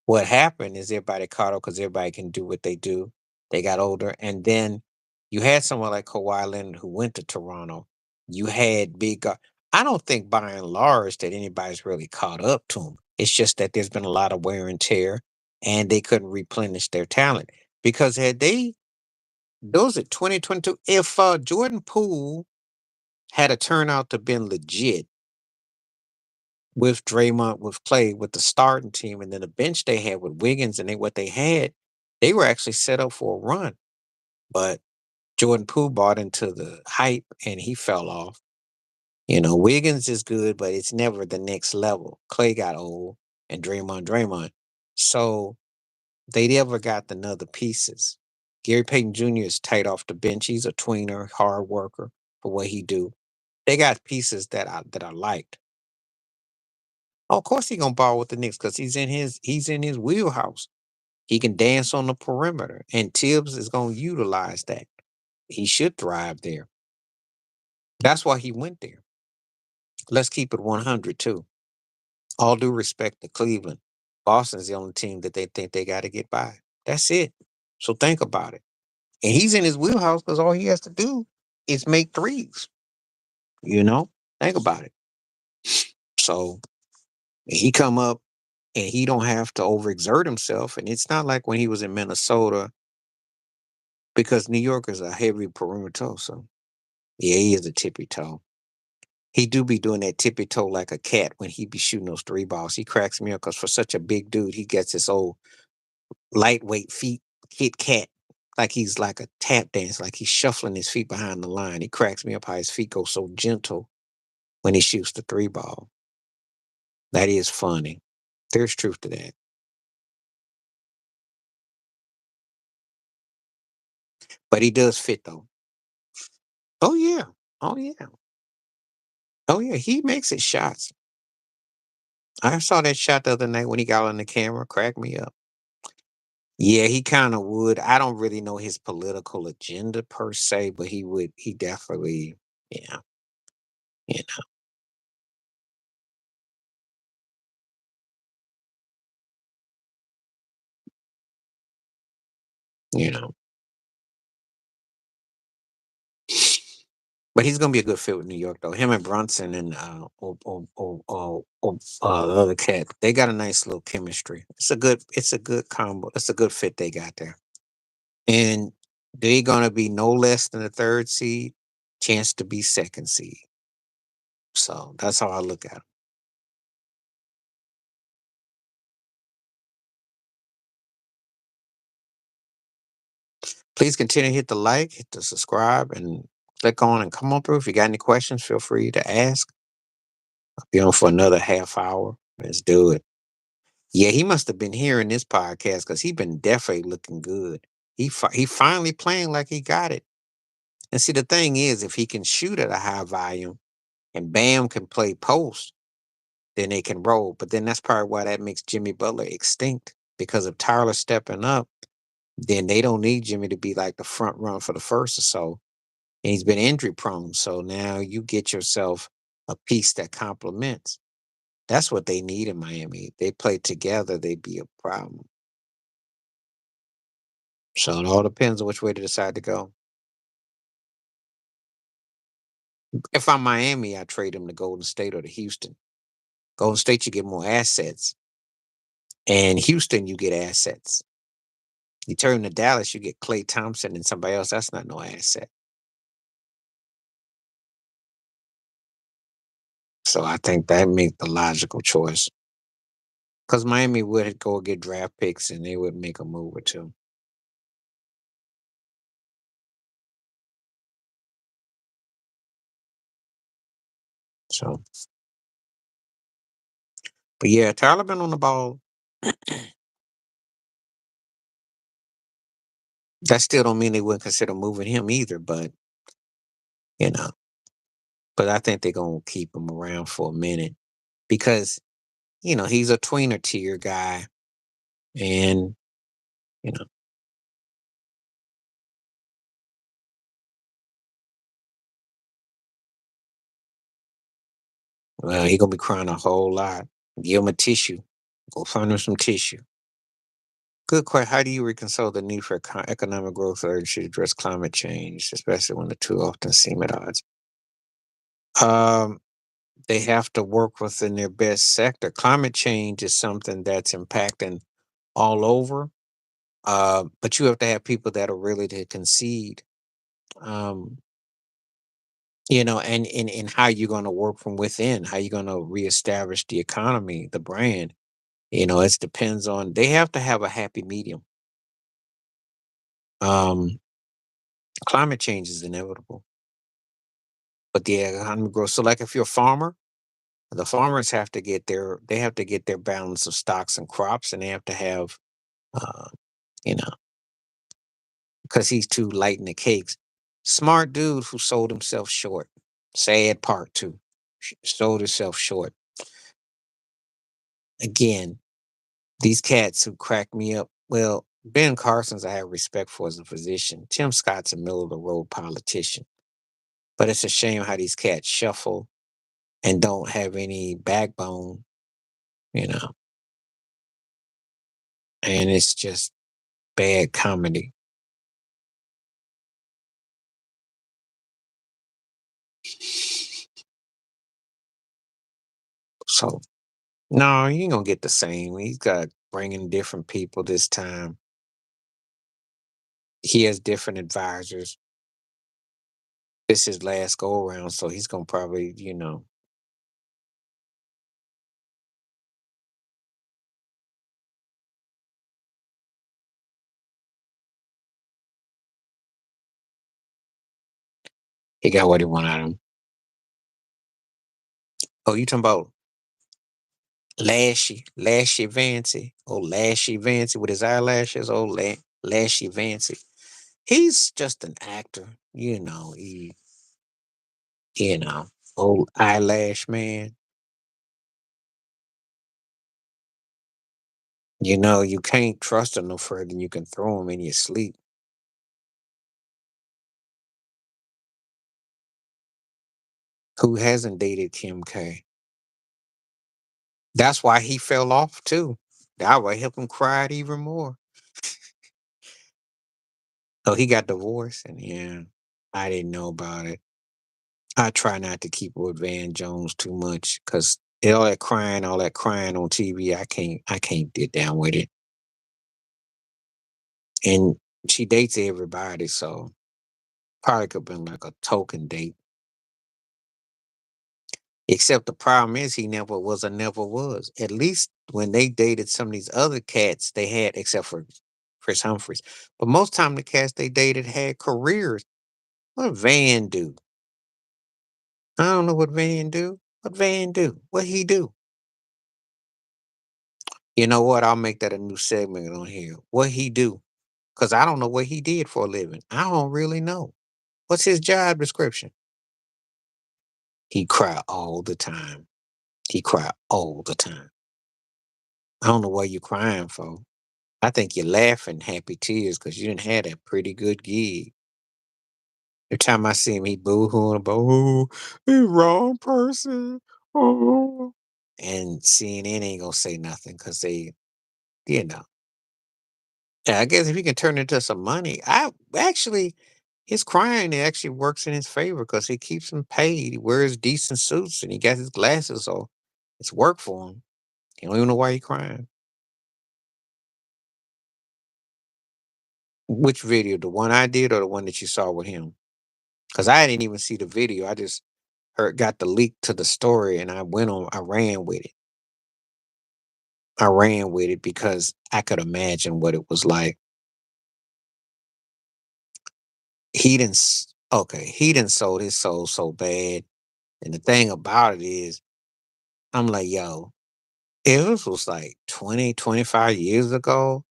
What happened is everybody caught up because everybody can do what they do. They got older, and then you had someone like Kawhi Leonard who went to Toronto. You had big. I don't think by and large that anybody's really caught up to him. It's just that there's been a lot of wear and tear, and they couldn't replenish their talent because had they those at 2022, if Jordan Poole had a turnout to been legit with Draymond, with Clay, with the starting team, and then the bench they had with Wiggins and what they had, they were actually set up for a run. But Jordan Poole bought into the hype and he fell off. Wiggins is good, but it's never the next level. Clay got old and Draymond. So they never got the other pieces. Gary Payton Jr. is tight off the bench. He's a tweener, hard worker for what he do. They got pieces that I liked. Of course he gonna ball with the Knicks because he's in his wheelhouse. He can dance on the perimeter, and Tibbs is gonna utilize that. He should thrive there. That's why he went there. Let's keep it 100 too. All due respect to Cleveland, Boston's the only team that they think they got to get by. That's it. So think about it. And he's in his wheelhouse because all he has to do is make threes. You know, think about it. So he come up and he don't have to overexert himself. And it's not like when he was in Minnesota because New York is a heavy perimeter. So yeah, he is a tippy toe. He do be doing that tippy toe like a cat when he be shooting those three balls. He cracks me up because for such a big dude, he gets his old lightweight feet, Kit Kat, like he's like a tap dance, like he's shuffling his feet behind the line. He cracks me up how his feet go so gentle when he shoots the three ball. That is funny. There's truth to that. But he does fit though. Oh yeah. Oh yeah. Oh yeah. He makes his shots. I saw that shot the other night when he got on the camera, cracked me up. Yeah, he kind of would. I don't really know his political agenda per se, but he definitely, yeah, you you know. But he's gonna be a good fit with New York, though. Him and Brunson and the other cat, they got a nice little chemistry. It's a good combo. It's a good fit they got there, and they gonna be no less than the third seed, chance to be second seed. So that's how I look at it. Please continue to hit the like, hit the subscribe, and click on and come on through. If you got any questions, feel free to ask. I'll be on for another half hour. Let's do it. Yeah, he must have been hearing this podcast because he been definitely looking good. He finally playing like he got it. And see, the thing is, if he can shoot at a high volume and Bam can play post, then they can roll. But then that's probably why that makes Jimmy Butler extinct because if Tyler's stepping up, then they don't need Jimmy to be like the front run for the first or so. And he's been injury prone. So now you get yourself a piece that complements. That's what they need in Miami. They play together, they'd be a problem. So it all depends on which way they decide to go. If I'm Miami, I trade him to Golden State or to Houston. Golden State, you get more assets, and Houston, you get assets. You turn to Dallas, you get Clay Thompson and somebody else. That's not no asset. So I think that makes the logical choice because Miami would go get draft picks and they would make a move or two. So, but yeah, Tyler been on the ball. That still don't mean they wouldn't consider moving him either, but you know, but I think they're gonna keep him around for a minute because he's a tweener tier guy, and you know, Well, he gonna be crying a whole lot. Give him a tissue. Go find him some tissue. Good question. How do you reconcile the need for economic growth urge to address climate change, especially when the two often seem at odds? Um, they have to work within their best sector. Climate change is something that's impacting all over, but you have to have people that are really to concede. Um, and how you're going to work from within, how you're going to reestablish the economy, the brand. It depends on. They have to have a happy medium. Um, Climate change is inevitable, but the economy grows. So, like if you're a farmer, the farmers have to get their balance of stocks and crops, and they have to have, uh, you know, because he's too light in the cakes. Smart dude who sold himself short. Sad part too. Sold himself short. Again, these cats who crack me up. Well, Ben Carson's I have respect for as a physician. Tim Scott's a middle of the road politician. But it's a shame how these cats shuffle and don't have any backbone, you know, and it's just bad comedy. So, no, you ain't gonna get the same. He's got bringing different people this time. He has different advisors. This his last go around, so he's gonna probably, he got what he want out of him. Oh, you talking about Lashy Vancy? Oh, Lashy Vancy with his eyelashes. Oh, Lashy Vancy. He's just an actor, you know, old eyelash man. You can't trust him no further than you can throw him in your sleep. Who hasn't dated Kim K? That's why he fell off too. That would help him cry it even more. Oh, he got divorced, and yeah, I didn't know about it. I try not to keep with Van Jones too much because all that crying on TV, I can't get down with it. And she dates everybody, so probably could have been like a token date. Except the problem is he never was or never was. At least when they dated some of these other cats they had, except for Chris Humphries. But most time the cats they dated had careers. What Van do? I don't know what Van do. What Van do? What he do? You know what? I'll make that a new segment on here. What he do? Because I don't know what he did for a living. I don't really know. What's his job description? He cry all the time. He cry all the time. I don't know what you crying for. I think you're laughing happy tears because you didn't have that pretty good gig. Every time I see him, he boo-hooing about, oh, the wrong person. Oh. And CNN ain't gonna say nothing because you know. Yeah, I guess if he can turn it into some money, I actually his crying actually works in his favor because he keeps him paid. He wears decent suits and he got his glasses, so it's work for him. He don't even know why he crying. Which video? The one I did or the one that you saw with him? Because I didn't even see the video. I just got the leak to the story and I ran with it. I ran with it because I could imagine what it was like. He didn't sold his soul so bad. And the thing about it is, I'm like, yo, if this was like 20, 25 years ago,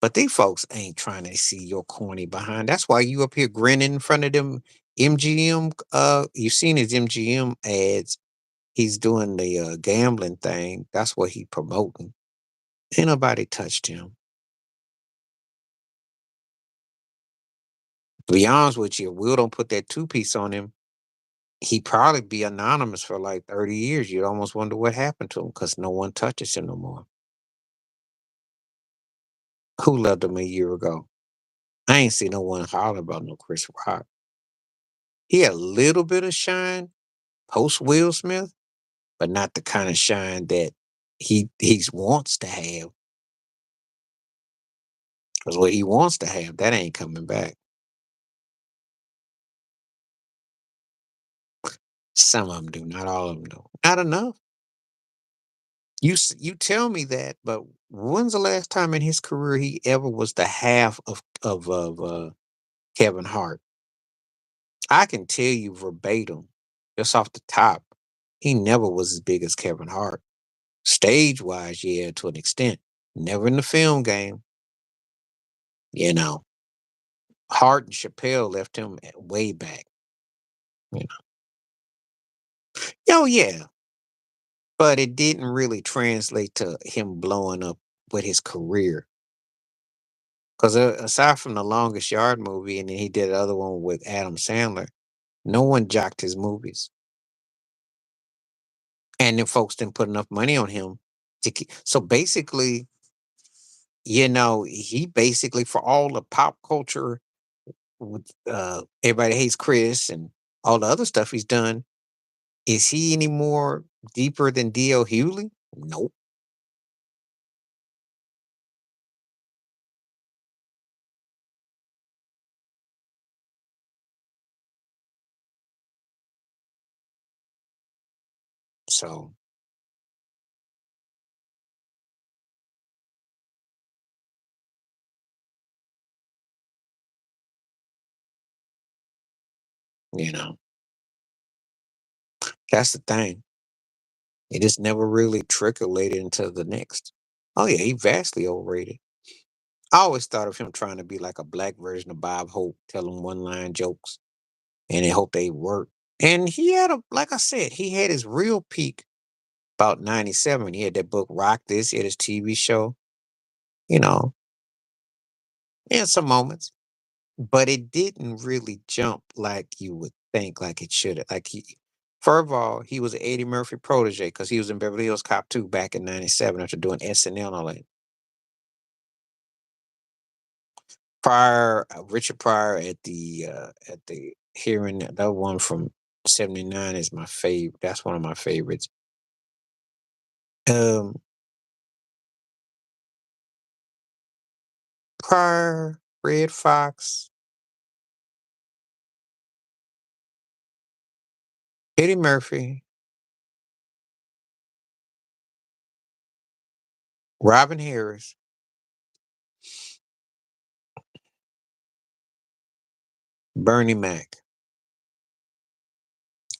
but these folks ain't trying to see your corny behind. That's why you up here grinning in front of them MGM. You seen his MGM ads. He's doing the gambling thing. That's what he promoting. Ain't nobody touched him. To be honest with you, Will don't put that two piece on him. he probably be anonymous for like 30 years. You'd almost wonder what happened to him because no one touches him no more. Who loved him a year ago? I ain't seen no one holler about no Chris Rock. He had a little bit of shine post Will Smith, but not the kind of shine that he wants to have. Because what he wants to have, that ain't coming back. Some of them do, not all of them do. Not enough. You tell me that, but when's the last time in his career he ever was the half of Kevin Hart? I can tell you verbatim, just off the top, he never was as big as Kevin Hart. Stage wise, yeah, to an extent. Never in the film game. You know, Hart and Chappelle left him way back. You know, oh yeah, but it didn't really translate to him blowing up with his career. Because aside from the Longest Yard movie, and then he did the other one with Adam Sandler, no one jocked his movies, and then folks didn't put enough money on him to keep. So basically, he basically for all the pop culture with Everybody Hates Chris and all the other stuff he's done, is he any more deeper than D.L. Hewley? Nope. So, you know, that's the thing. It just never really trickled into the next. Oh yeah, he vastly overrated. I always thought of him trying to be like a black version of Bob Hope, telling one line jokes, and I hope they work. And he had like I said, he had his real peak about 97. He had that book Rock This, he had his TV show, you know, in some moments. But it didn't really jump like you would think like it should have. First of all, he was an Eddie Murphy protege because he was in Beverly Hills Cop 2 back in 97 after doing SNL and all that. Richard Pryor at the hearing, that one from 79 is my favorite. That's one of my favorites. Um, Pryor, Red Fox, Eddie Murphy, Robin Harris, Bernie Mac.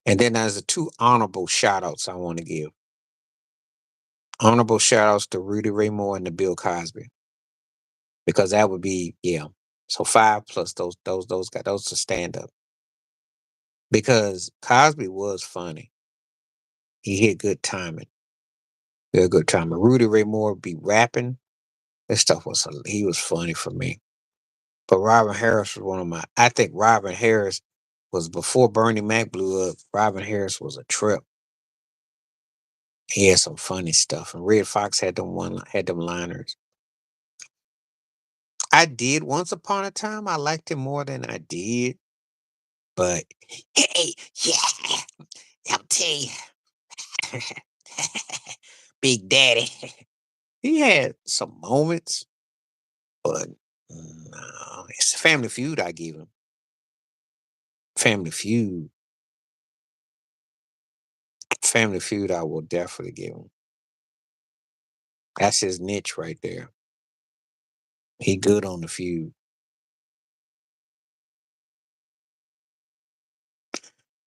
And then there's the two honorable shout outs I want to give. Honorable shout outs to Rudy Ray Moore and to Bill Cosby. Because that would be, yeah. So five plus those guys, those to stand up. Because Cosby was funny. He had good timing. Very good timing. Rudy Ray Moore be rapping. This stuff he was funny for me. But Robin Harris was one of my I think Robin Harris was before Bernie Mac blew up. Robin Harris was a trip. He had some funny stuff. And Red Fox had them liners. I did once upon a time. I liked him more than I did. But hey, yeah, I'll tell you. Big Daddy. He had some moments, but no, it's Family Feud I give him. Family Feud. Family Feud I will definitely give him. That's his niche right there. He good on the feud.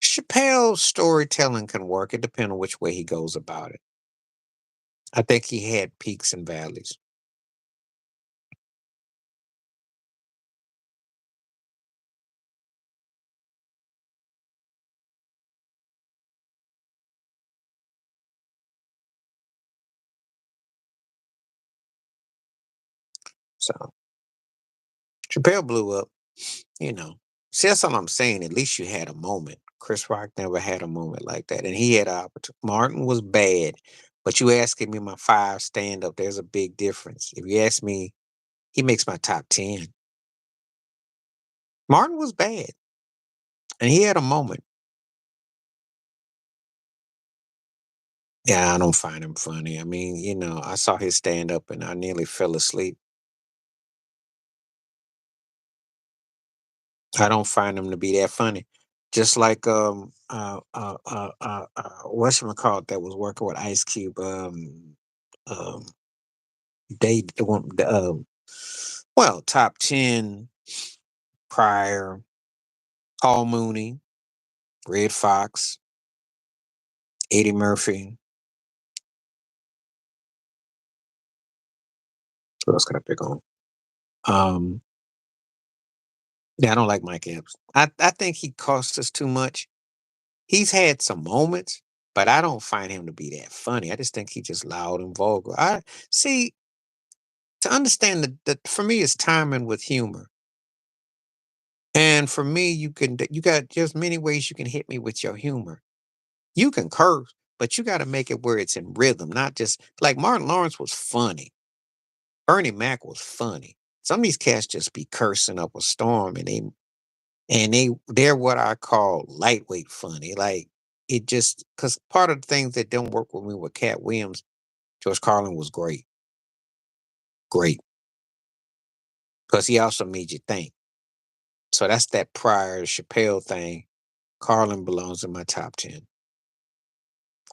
Chappelle's storytelling can work. It depends on which way he goes about it. I think he had peaks and valleys. So Chappelle blew up, you know. See, that's all I'm saying. At least you had a moment. Chris Rock never had a moment like that, and he had an opportunity. Martin was bad, but you asking me my 5 stand up, there's a big difference. If you ask me, he makes my top 10. Martin was bad, and he had a moment. Yeah, I don't find him funny. I mean, I saw his stand up and I nearly fell asleep. I don't find him to be that funny. Just like whatchamacallit that was working with Ice Cube, um they the one the well, top 10 prior, Paul Mooney, Red Fox, Eddie Murphy. What else can I pick on? Um yeah, I don't like Mike Epps. I think he costs us too much. He's had some moments, but I don't find him to be that funny. I just think he's just loud and vulgar. I see to understand that for me it's timing with humor. And for me, you got just many ways you can hit me with your humor. You can curse, but you got to make it where it's in rhythm, not just like Martin Lawrence was funny. Bernie Mac was funny. Some of these cats just be cursing up a storm, and they're what I call lightweight funny. Like it just because part of the things that don't work with me with Cat Williams, George Carlin was great, great because he also made you think. So that's that prior Chappelle thing. Carlin belongs in my top 10.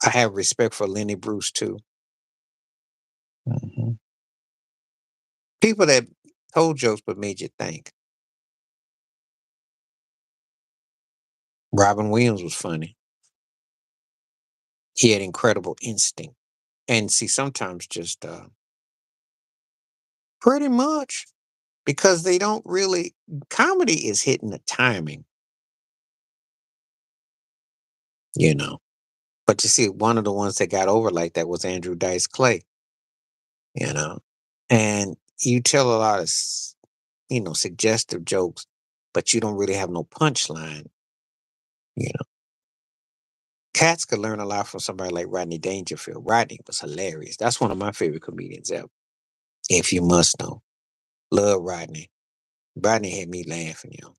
I have respect for Lenny Bruce too. Mhm. People that told jokes but made you think. Robin Williams was funny. He had incredible instinct. And see, sometimes just pretty much because they don't really comedy is hitting the timing, you know. But you see, one of the ones that got over like that was Andrew Dice Clay, you know. And you tell a lot of suggestive jokes, but you don't really have no punchline, you know. Cats could learn a lot from somebody like Rodney Dangerfield. Rodney was hilarious. That's one of my favorite comedians ever. If you must know. Love Rodney. Rodney had me laughing, yo.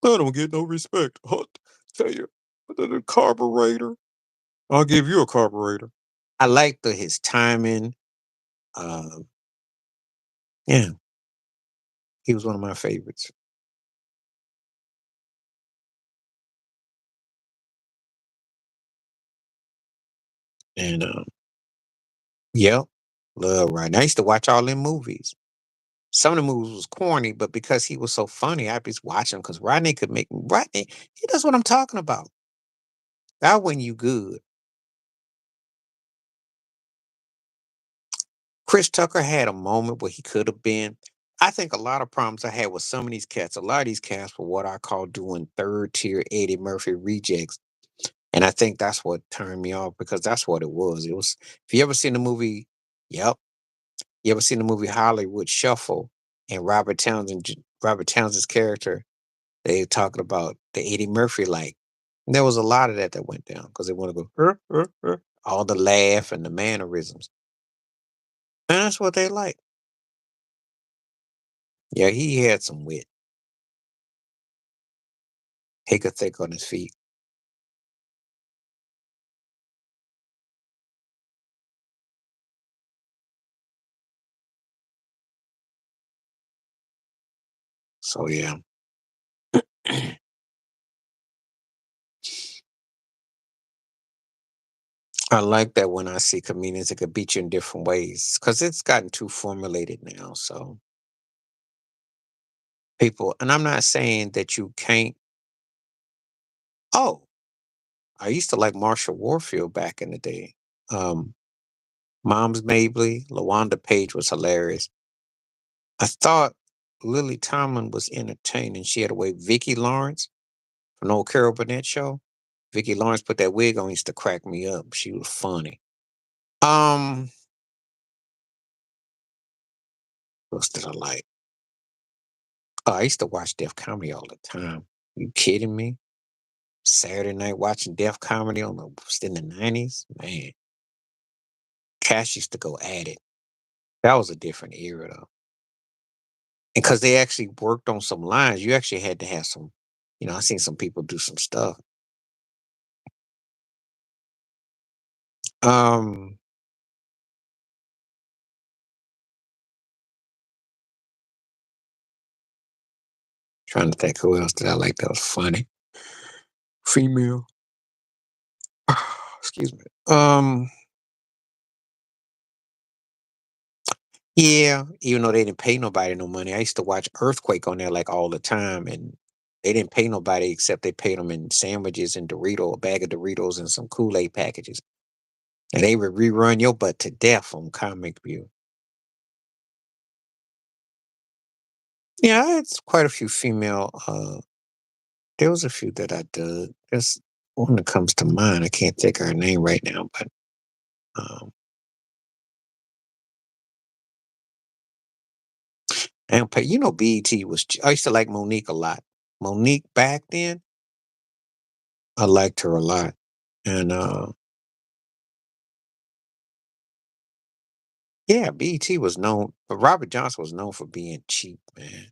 I don't get no respect. I'll tell you, the carburetor. I'll give you a carburetor. I like his timing. Um, yeah, he was one of my favorites. And yep, love Rodney. I used to watch all them movies. Some of the movies was corny, but because he was so funny, I'd just watch him because Rodney could make Rodney. He does what I'm talking about. That when you good. Chris Tucker had a moment where he could have been. I think a lot of problems I had with some of these cats. A lot of these cats were what I call doing third tier Eddie Murphy rejects. And I think that's what turned me off because that's what it was. It was if you ever seen the movie, yep. You ever seen the movie Hollywood Shuffle and Robert Townsend's character, they talking about the Eddie Murphy like. And there was a lot of that went down because they want to go all the laugh and the mannerisms. And that's what they like. Yeah, he had some wit. He could think on his feet. So yeah. I like that when I see comedians that could beat you in different ways because it's gotten too formulated now. So people, and I'm not saying that you can't. Oh, I used to like Marsha Warfield back in the day. Um, Mom's Mabley, LaWanda Page was hilarious. I thought Lily Tomlin was entertaining. She had a way. Vicki Lawrence from the old Carol Burnett show. Vicki Lawrence put that wig on, used to crack me up. She was funny. Um, what else did I like? Oh, I used to watch Def Comedy all the time. You kidding me? Saturday night watching death comedy on the in the 90s. Man, Cash used to go at it. That was a different era though. And because they actually worked on some lines, you actually had to have some, I seen some people do some stuff. Um, Trying to think who else did I like that was funny. Female. Excuse me. Yeah, even though they didn't pay nobody no money, I used to watch Earthquake on there like all the time, and they didn't pay nobody except they paid them in sandwiches and a bag of Doritos, and some Kool-Aid packages, and they would rerun your butt to death on Comic View. Yeah, it's quite a few female. There was a few that I did. There's one that comes to mind. I can't think of her name right now, but um, and BET was. I used to like Monique a lot. Monique back then, I liked her a lot, and yeah, BET was known, but Robert Johnson was known for being cheap, man,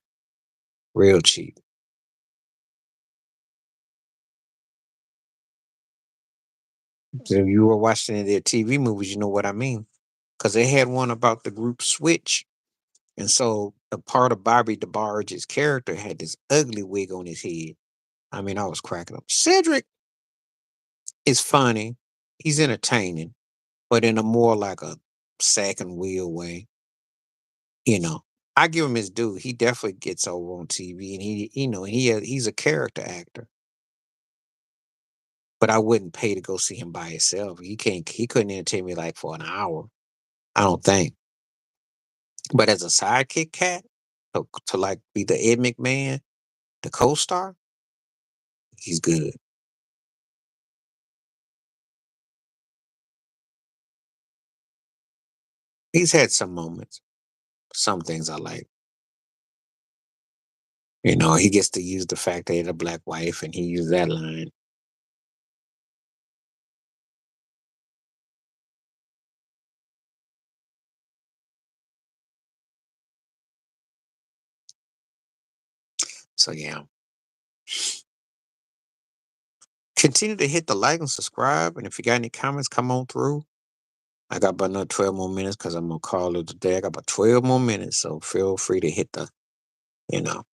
real cheap. So if you were watching any of their TV movies, you know what I mean, because they had one about the group Switch. And so the part of Bobby DeBarge's character had this ugly wig on his head. I mean, I was cracking up. Cedric is funny. He's entertaining, but in a more like a second wheel way. You know, I give him his due. He definitely gets over on TV, and he's a character actor. But I wouldn't pay to go see him by himself. He couldn't entertain me like for an hour. I don't think. But as a sidekick cat, to like be the Ed McMahon, the co-star, he's good. He's had some moments. Some things I like. He gets to use the fact that he had a black wife, and he used that line. So yeah. Continue to hit the like and subscribe. And if you got any comments, come on through. I got about another 12 more minutes because I'm gonna call it a day. I got about 12 more minutes. So feel free to hit you know.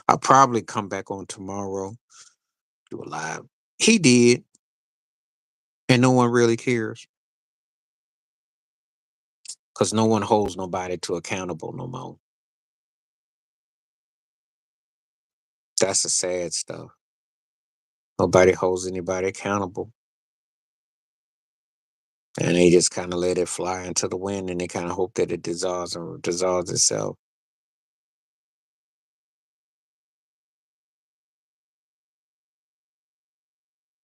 I'll probably come back on tomorrow, do a live. He did, and no one really cares because no one holds nobody to accountable no more. That's the sad stuff. Nobody holds anybody accountable. And they just kind of let it fly into the wind, and they kind of hope that it dissolves itself.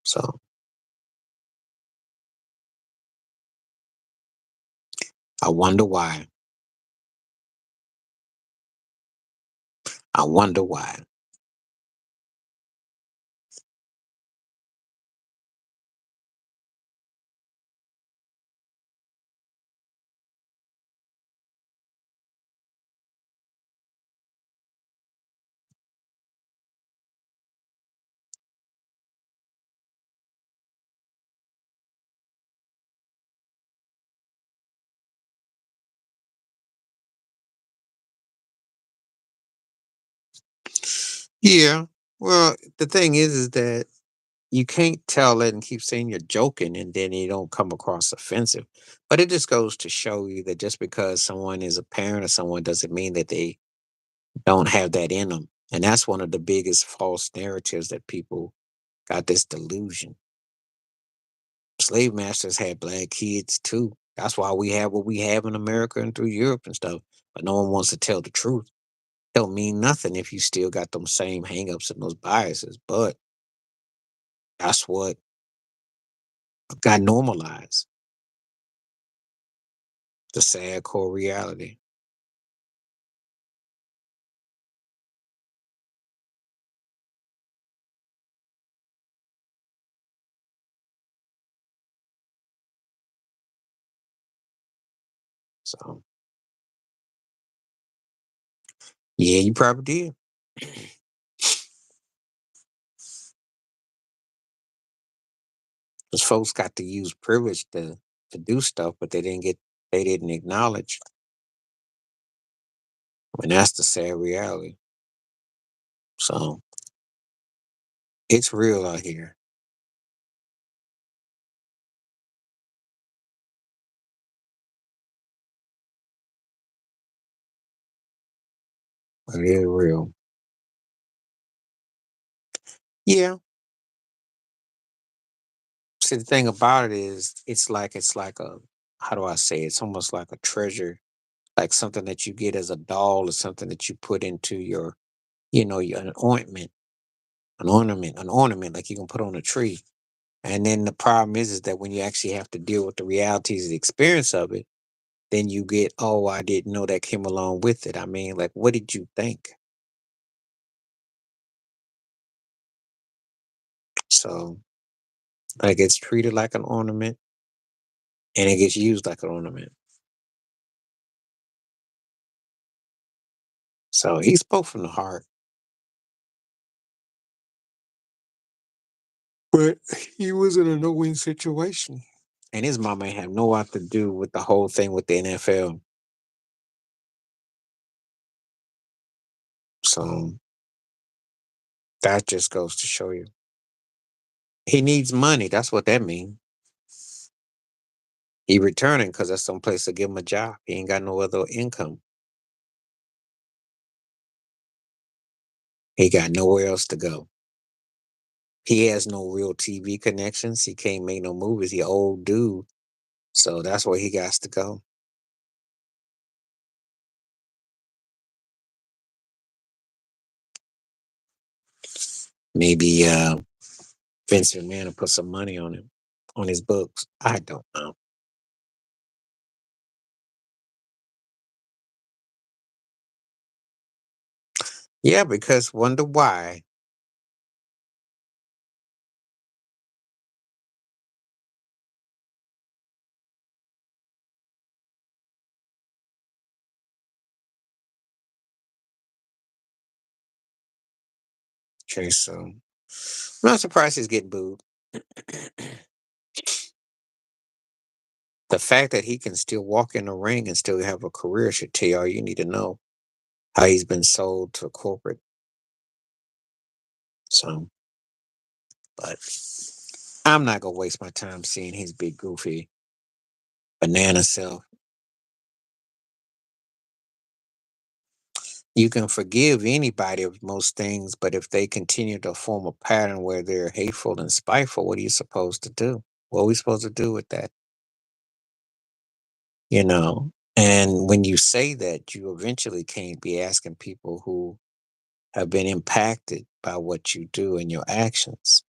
So I wonder why. I wonder why. Yeah. Well, the thing is that you can't tell it and keep saying you're joking, and then you don't come across offensive. But it just goes to show you that just because someone is a parent or someone doesn't mean that they don't have that in them. And that's one of the biggest false narratives that people got, this delusion. Slave masters had black kids too. That's why we have what we have in America and through Europe and stuff. But no one wants to tell the truth. Don't mean nothing if you still got them same hangups and those biases. But that's what got normalized. The sad core reality. So yeah, you probably did. Because folks got to use privilege to do stuff, but they didn't acknowledge. And that's the sad reality. So it's real out here. It is real. Yeah. See, the thing about it is, it's like a, how do I say it? It's almost like a treasure, like something that you get as a doll or something that you put into your, your an ornament like you can put on a tree. And then the problem is that when you actually have to deal with the realities, the experience of it, then you get, oh, I didn't know that came along with it. I mean, like, what did you think? So, like, it's treated like an ornament and it gets used like an ornament. So he spoke from the heart, but he was in a no-win situation. And his mama had no lot to do with the whole thing with the NFL. So that just goes to show you. He needs money. That's what that means. He returning because that's some place to give him a job. He ain't got no other income. He got nowhere else to go. He has no real TV connections. He can't make no movies. He old dude. So that's where he got to go. Maybe Vince McMahon will put some money on him, on his books. I don't know. Yeah, because wonder why. Okay, so I'm not surprised he's getting booed. The fact that he can still walk in the ring and still have a career should tell you all you need to know. How he's been sold to corporate. So, but I'm not gonna waste my time seeing his big goofy banana self. You can forgive anybody of most things, but if they continue to form a pattern where they're hateful and spiteful, what are you supposed to do? What are we supposed to do with that? You know? And when you say that, you eventually can't be asking people who have been impacted by what you do and your actions.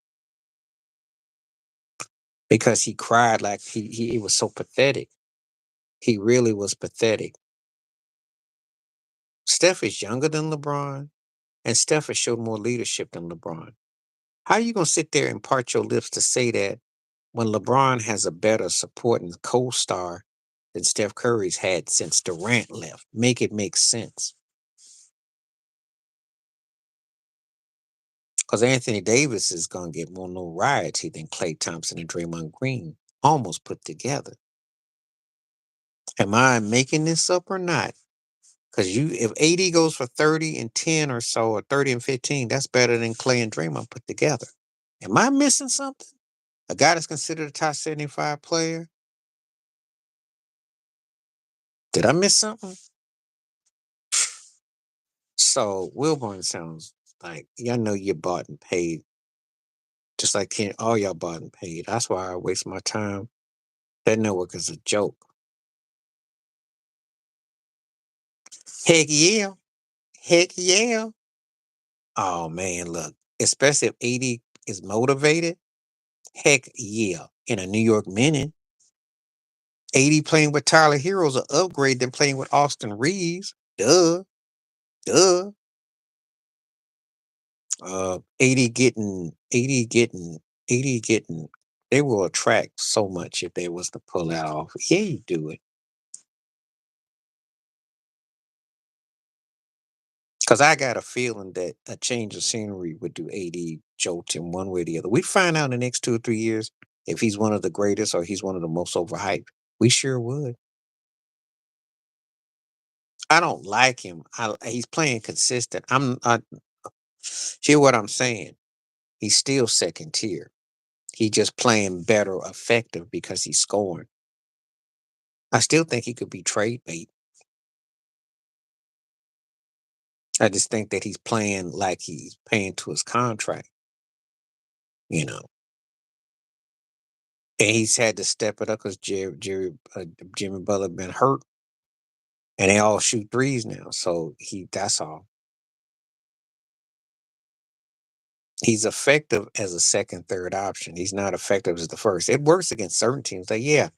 Because he cried like he was so pathetic. He really was pathetic. Steph is younger than LeBron, and Steph has showed more leadership than LeBron. How are you gonna sit there and part your lips to say that when LeBron has a better supporting co-star than Steph Curry's had since Durant left? Make it make sense. Because Anthony Davis is gonna get more notoriety than Klay Thompson and Draymond Green almost put together. Am I making this up or not? Because if AD goes for 30 and 10 or so, or 30 and 15, that's better than Clay and Draymond put together. Am I missing something? A guy that's considered a top 75 player? Did I miss something? So Wilborn sounds like y'all know you're bought and paid, just like all y'all bought and paid. That's why I waste my time. That network is a joke. Heck yeah. Heck yeah. Oh man, look. Especially if 80 is motivated. Heck yeah. In a New York Minute. 80 playing with Tyler Hero's an upgrade than playing with Austin Reeves. Duh. Duh. 80 getting 80 getting 80 getting they will attract so much if they was to pull that off. Yeah, you do it. Because I got a feeling that a change of scenery would do AD jolt him one way or the other. We find out in the next 2 or 3 years if he's one of the greatest or he's one of the most overhyped. We sure would. I don't like him. He's playing consistent. Hear what I'm saying. He's still second tier. He just playing better effective because he's scoring. I still think he could be trade bait. I just think that he's playing like he's paying to his contract, you know. And he's had to step it up because Jimmy Butler been hurt, and they all shoot threes now. So that's all. He's effective as a second, third option. He's not effective as the first. It works against certain teams. Like, yeah,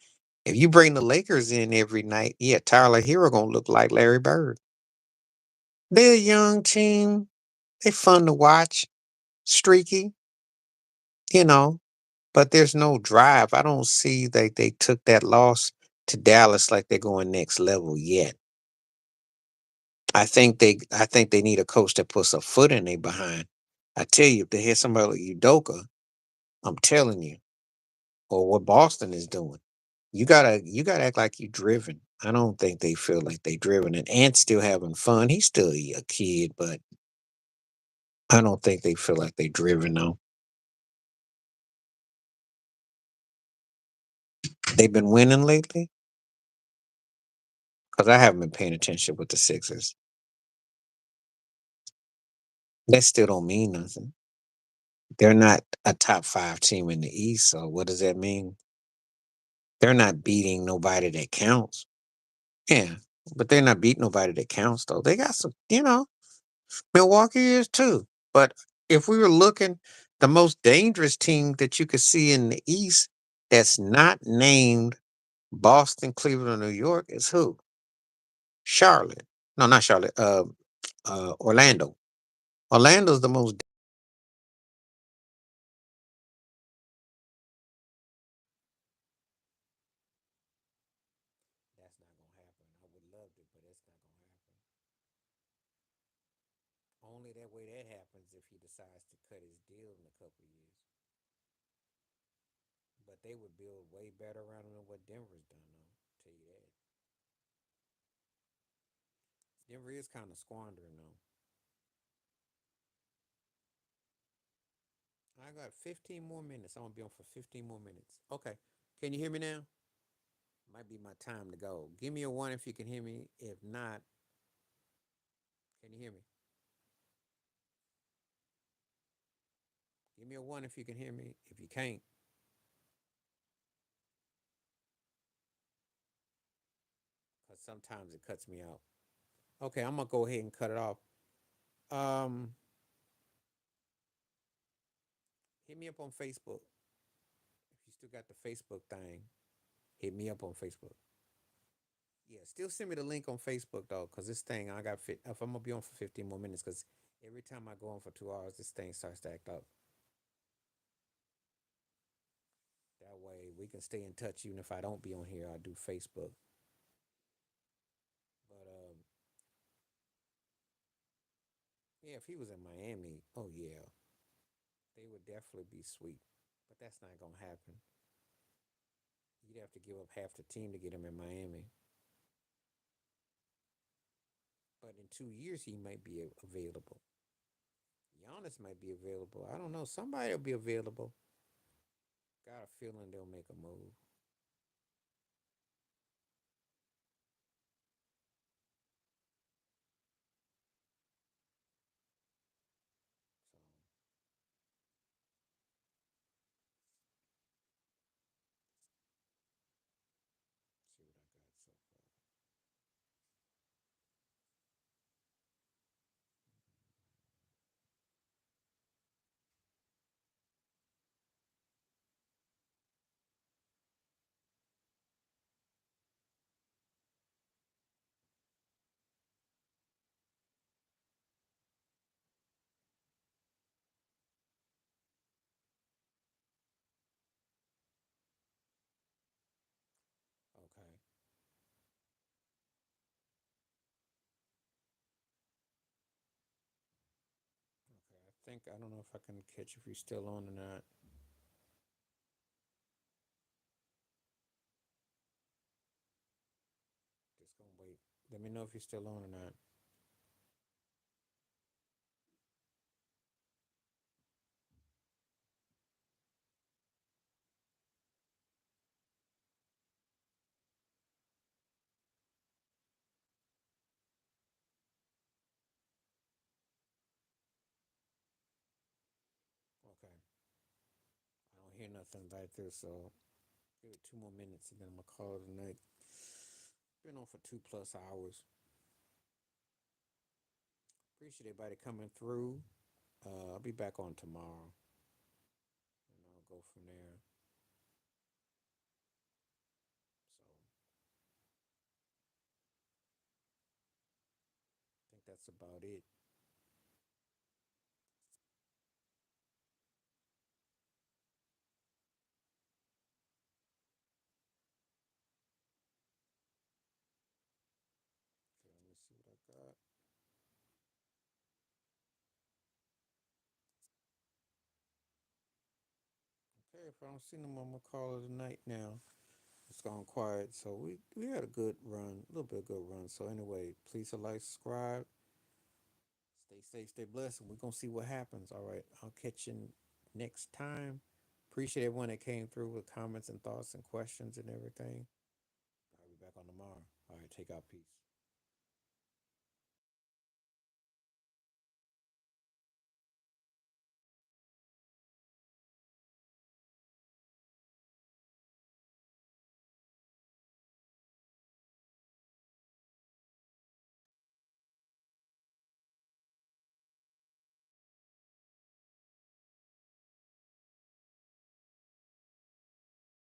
if you bring the Lakers in every night, yeah, Tyler Hero gonna look like Larry Bird. They're a young team. They fun to watch, streaky, you know, but there's no drive. I don't see that they took that loss to Dallas like they're going next level yet. I think they need a coach that puts a foot in their behind. I tell you, if they had somebody like Udoka, I'm telling you, or what Boston is doing, you gotta act like you driven. I don't think they feel like they driven. And Ant's still having fun. He's still a kid, but I don't think they feel like they driven though. They've been winning lately because I haven't been paying attention with the Sixers. That still don't mean nothing. They're not a top five team in the East. So what does that mean? They're not beating nobody that counts. Yeah, but they're not beating nobody that counts though. They got some. Milwaukee is too. But if we were looking, the most dangerous team that you could see in the East that's not named Boston, Cleveland, or New York is who? Charlotte. No, not Charlotte. Orlando. Orlando's the most. That's not gonna happen. I would love it, but that's not gonna happen. Only that way that happens if he decides to cut his deal in a couple of years. But they would build way better around him than what Denver's done, though. Tell you that. Denver is kind of squandering, though. I got 15 more minutes. I'm gonna be on for 15 more minutes. Okay. Can you hear me now? Might be my time to go. Give me a one if you can hear me. If not, can you hear me? Give me a one if you can hear me. If you can't, because sometimes it cuts me out. Okay, I'm gonna go ahead and cut it off. Um, Hit me up on Facebook. If you still got the Facebook thing, hit me up on Facebook. Yeah, still send me the link on Facebook though, cause this thing I got fit. If I'm gonna be on for 15 more minutes, cause every time I go on for 2 hours, this thing starts to act up. That way we can stay in touch, even if I don't be on here. I do Facebook. But yeah, if he was in Miami, oh yeah, they would definitely be sweet. But that's not gonna happen. You'd have to give up half the team to get him in Miami. But in 2 years, he might be available. Giannis might be available. I don't know. Somebody will be available. Got a feeling they'll make a move. So see what I got so far. think I don't know if I can catch if you're still on or not. Just gonna wait. Let me know if you're still on or not. Okay. I don't hear nothing back there, so give it 2 more minutes and then I'm gonna call it a night. Been on for 2+ hours. Appreciate everybody coming through. I'll be back on tomorrow, and I'll go from there. So I think that's about it. Okay, let me see what I got. Okay, if I don't see them, I'm gonna call it a night now. It's gone quiet, so we had a good run, a little bit of good run. So anyway, please like, subscribe, stay safe, stay blessed, and we're gonna see what happens. All right, I'll catch you next time. Appreciate everyone that came through with comments and thoughts and questions and everything. I'll be back on tomorrow. All right, take out, peace.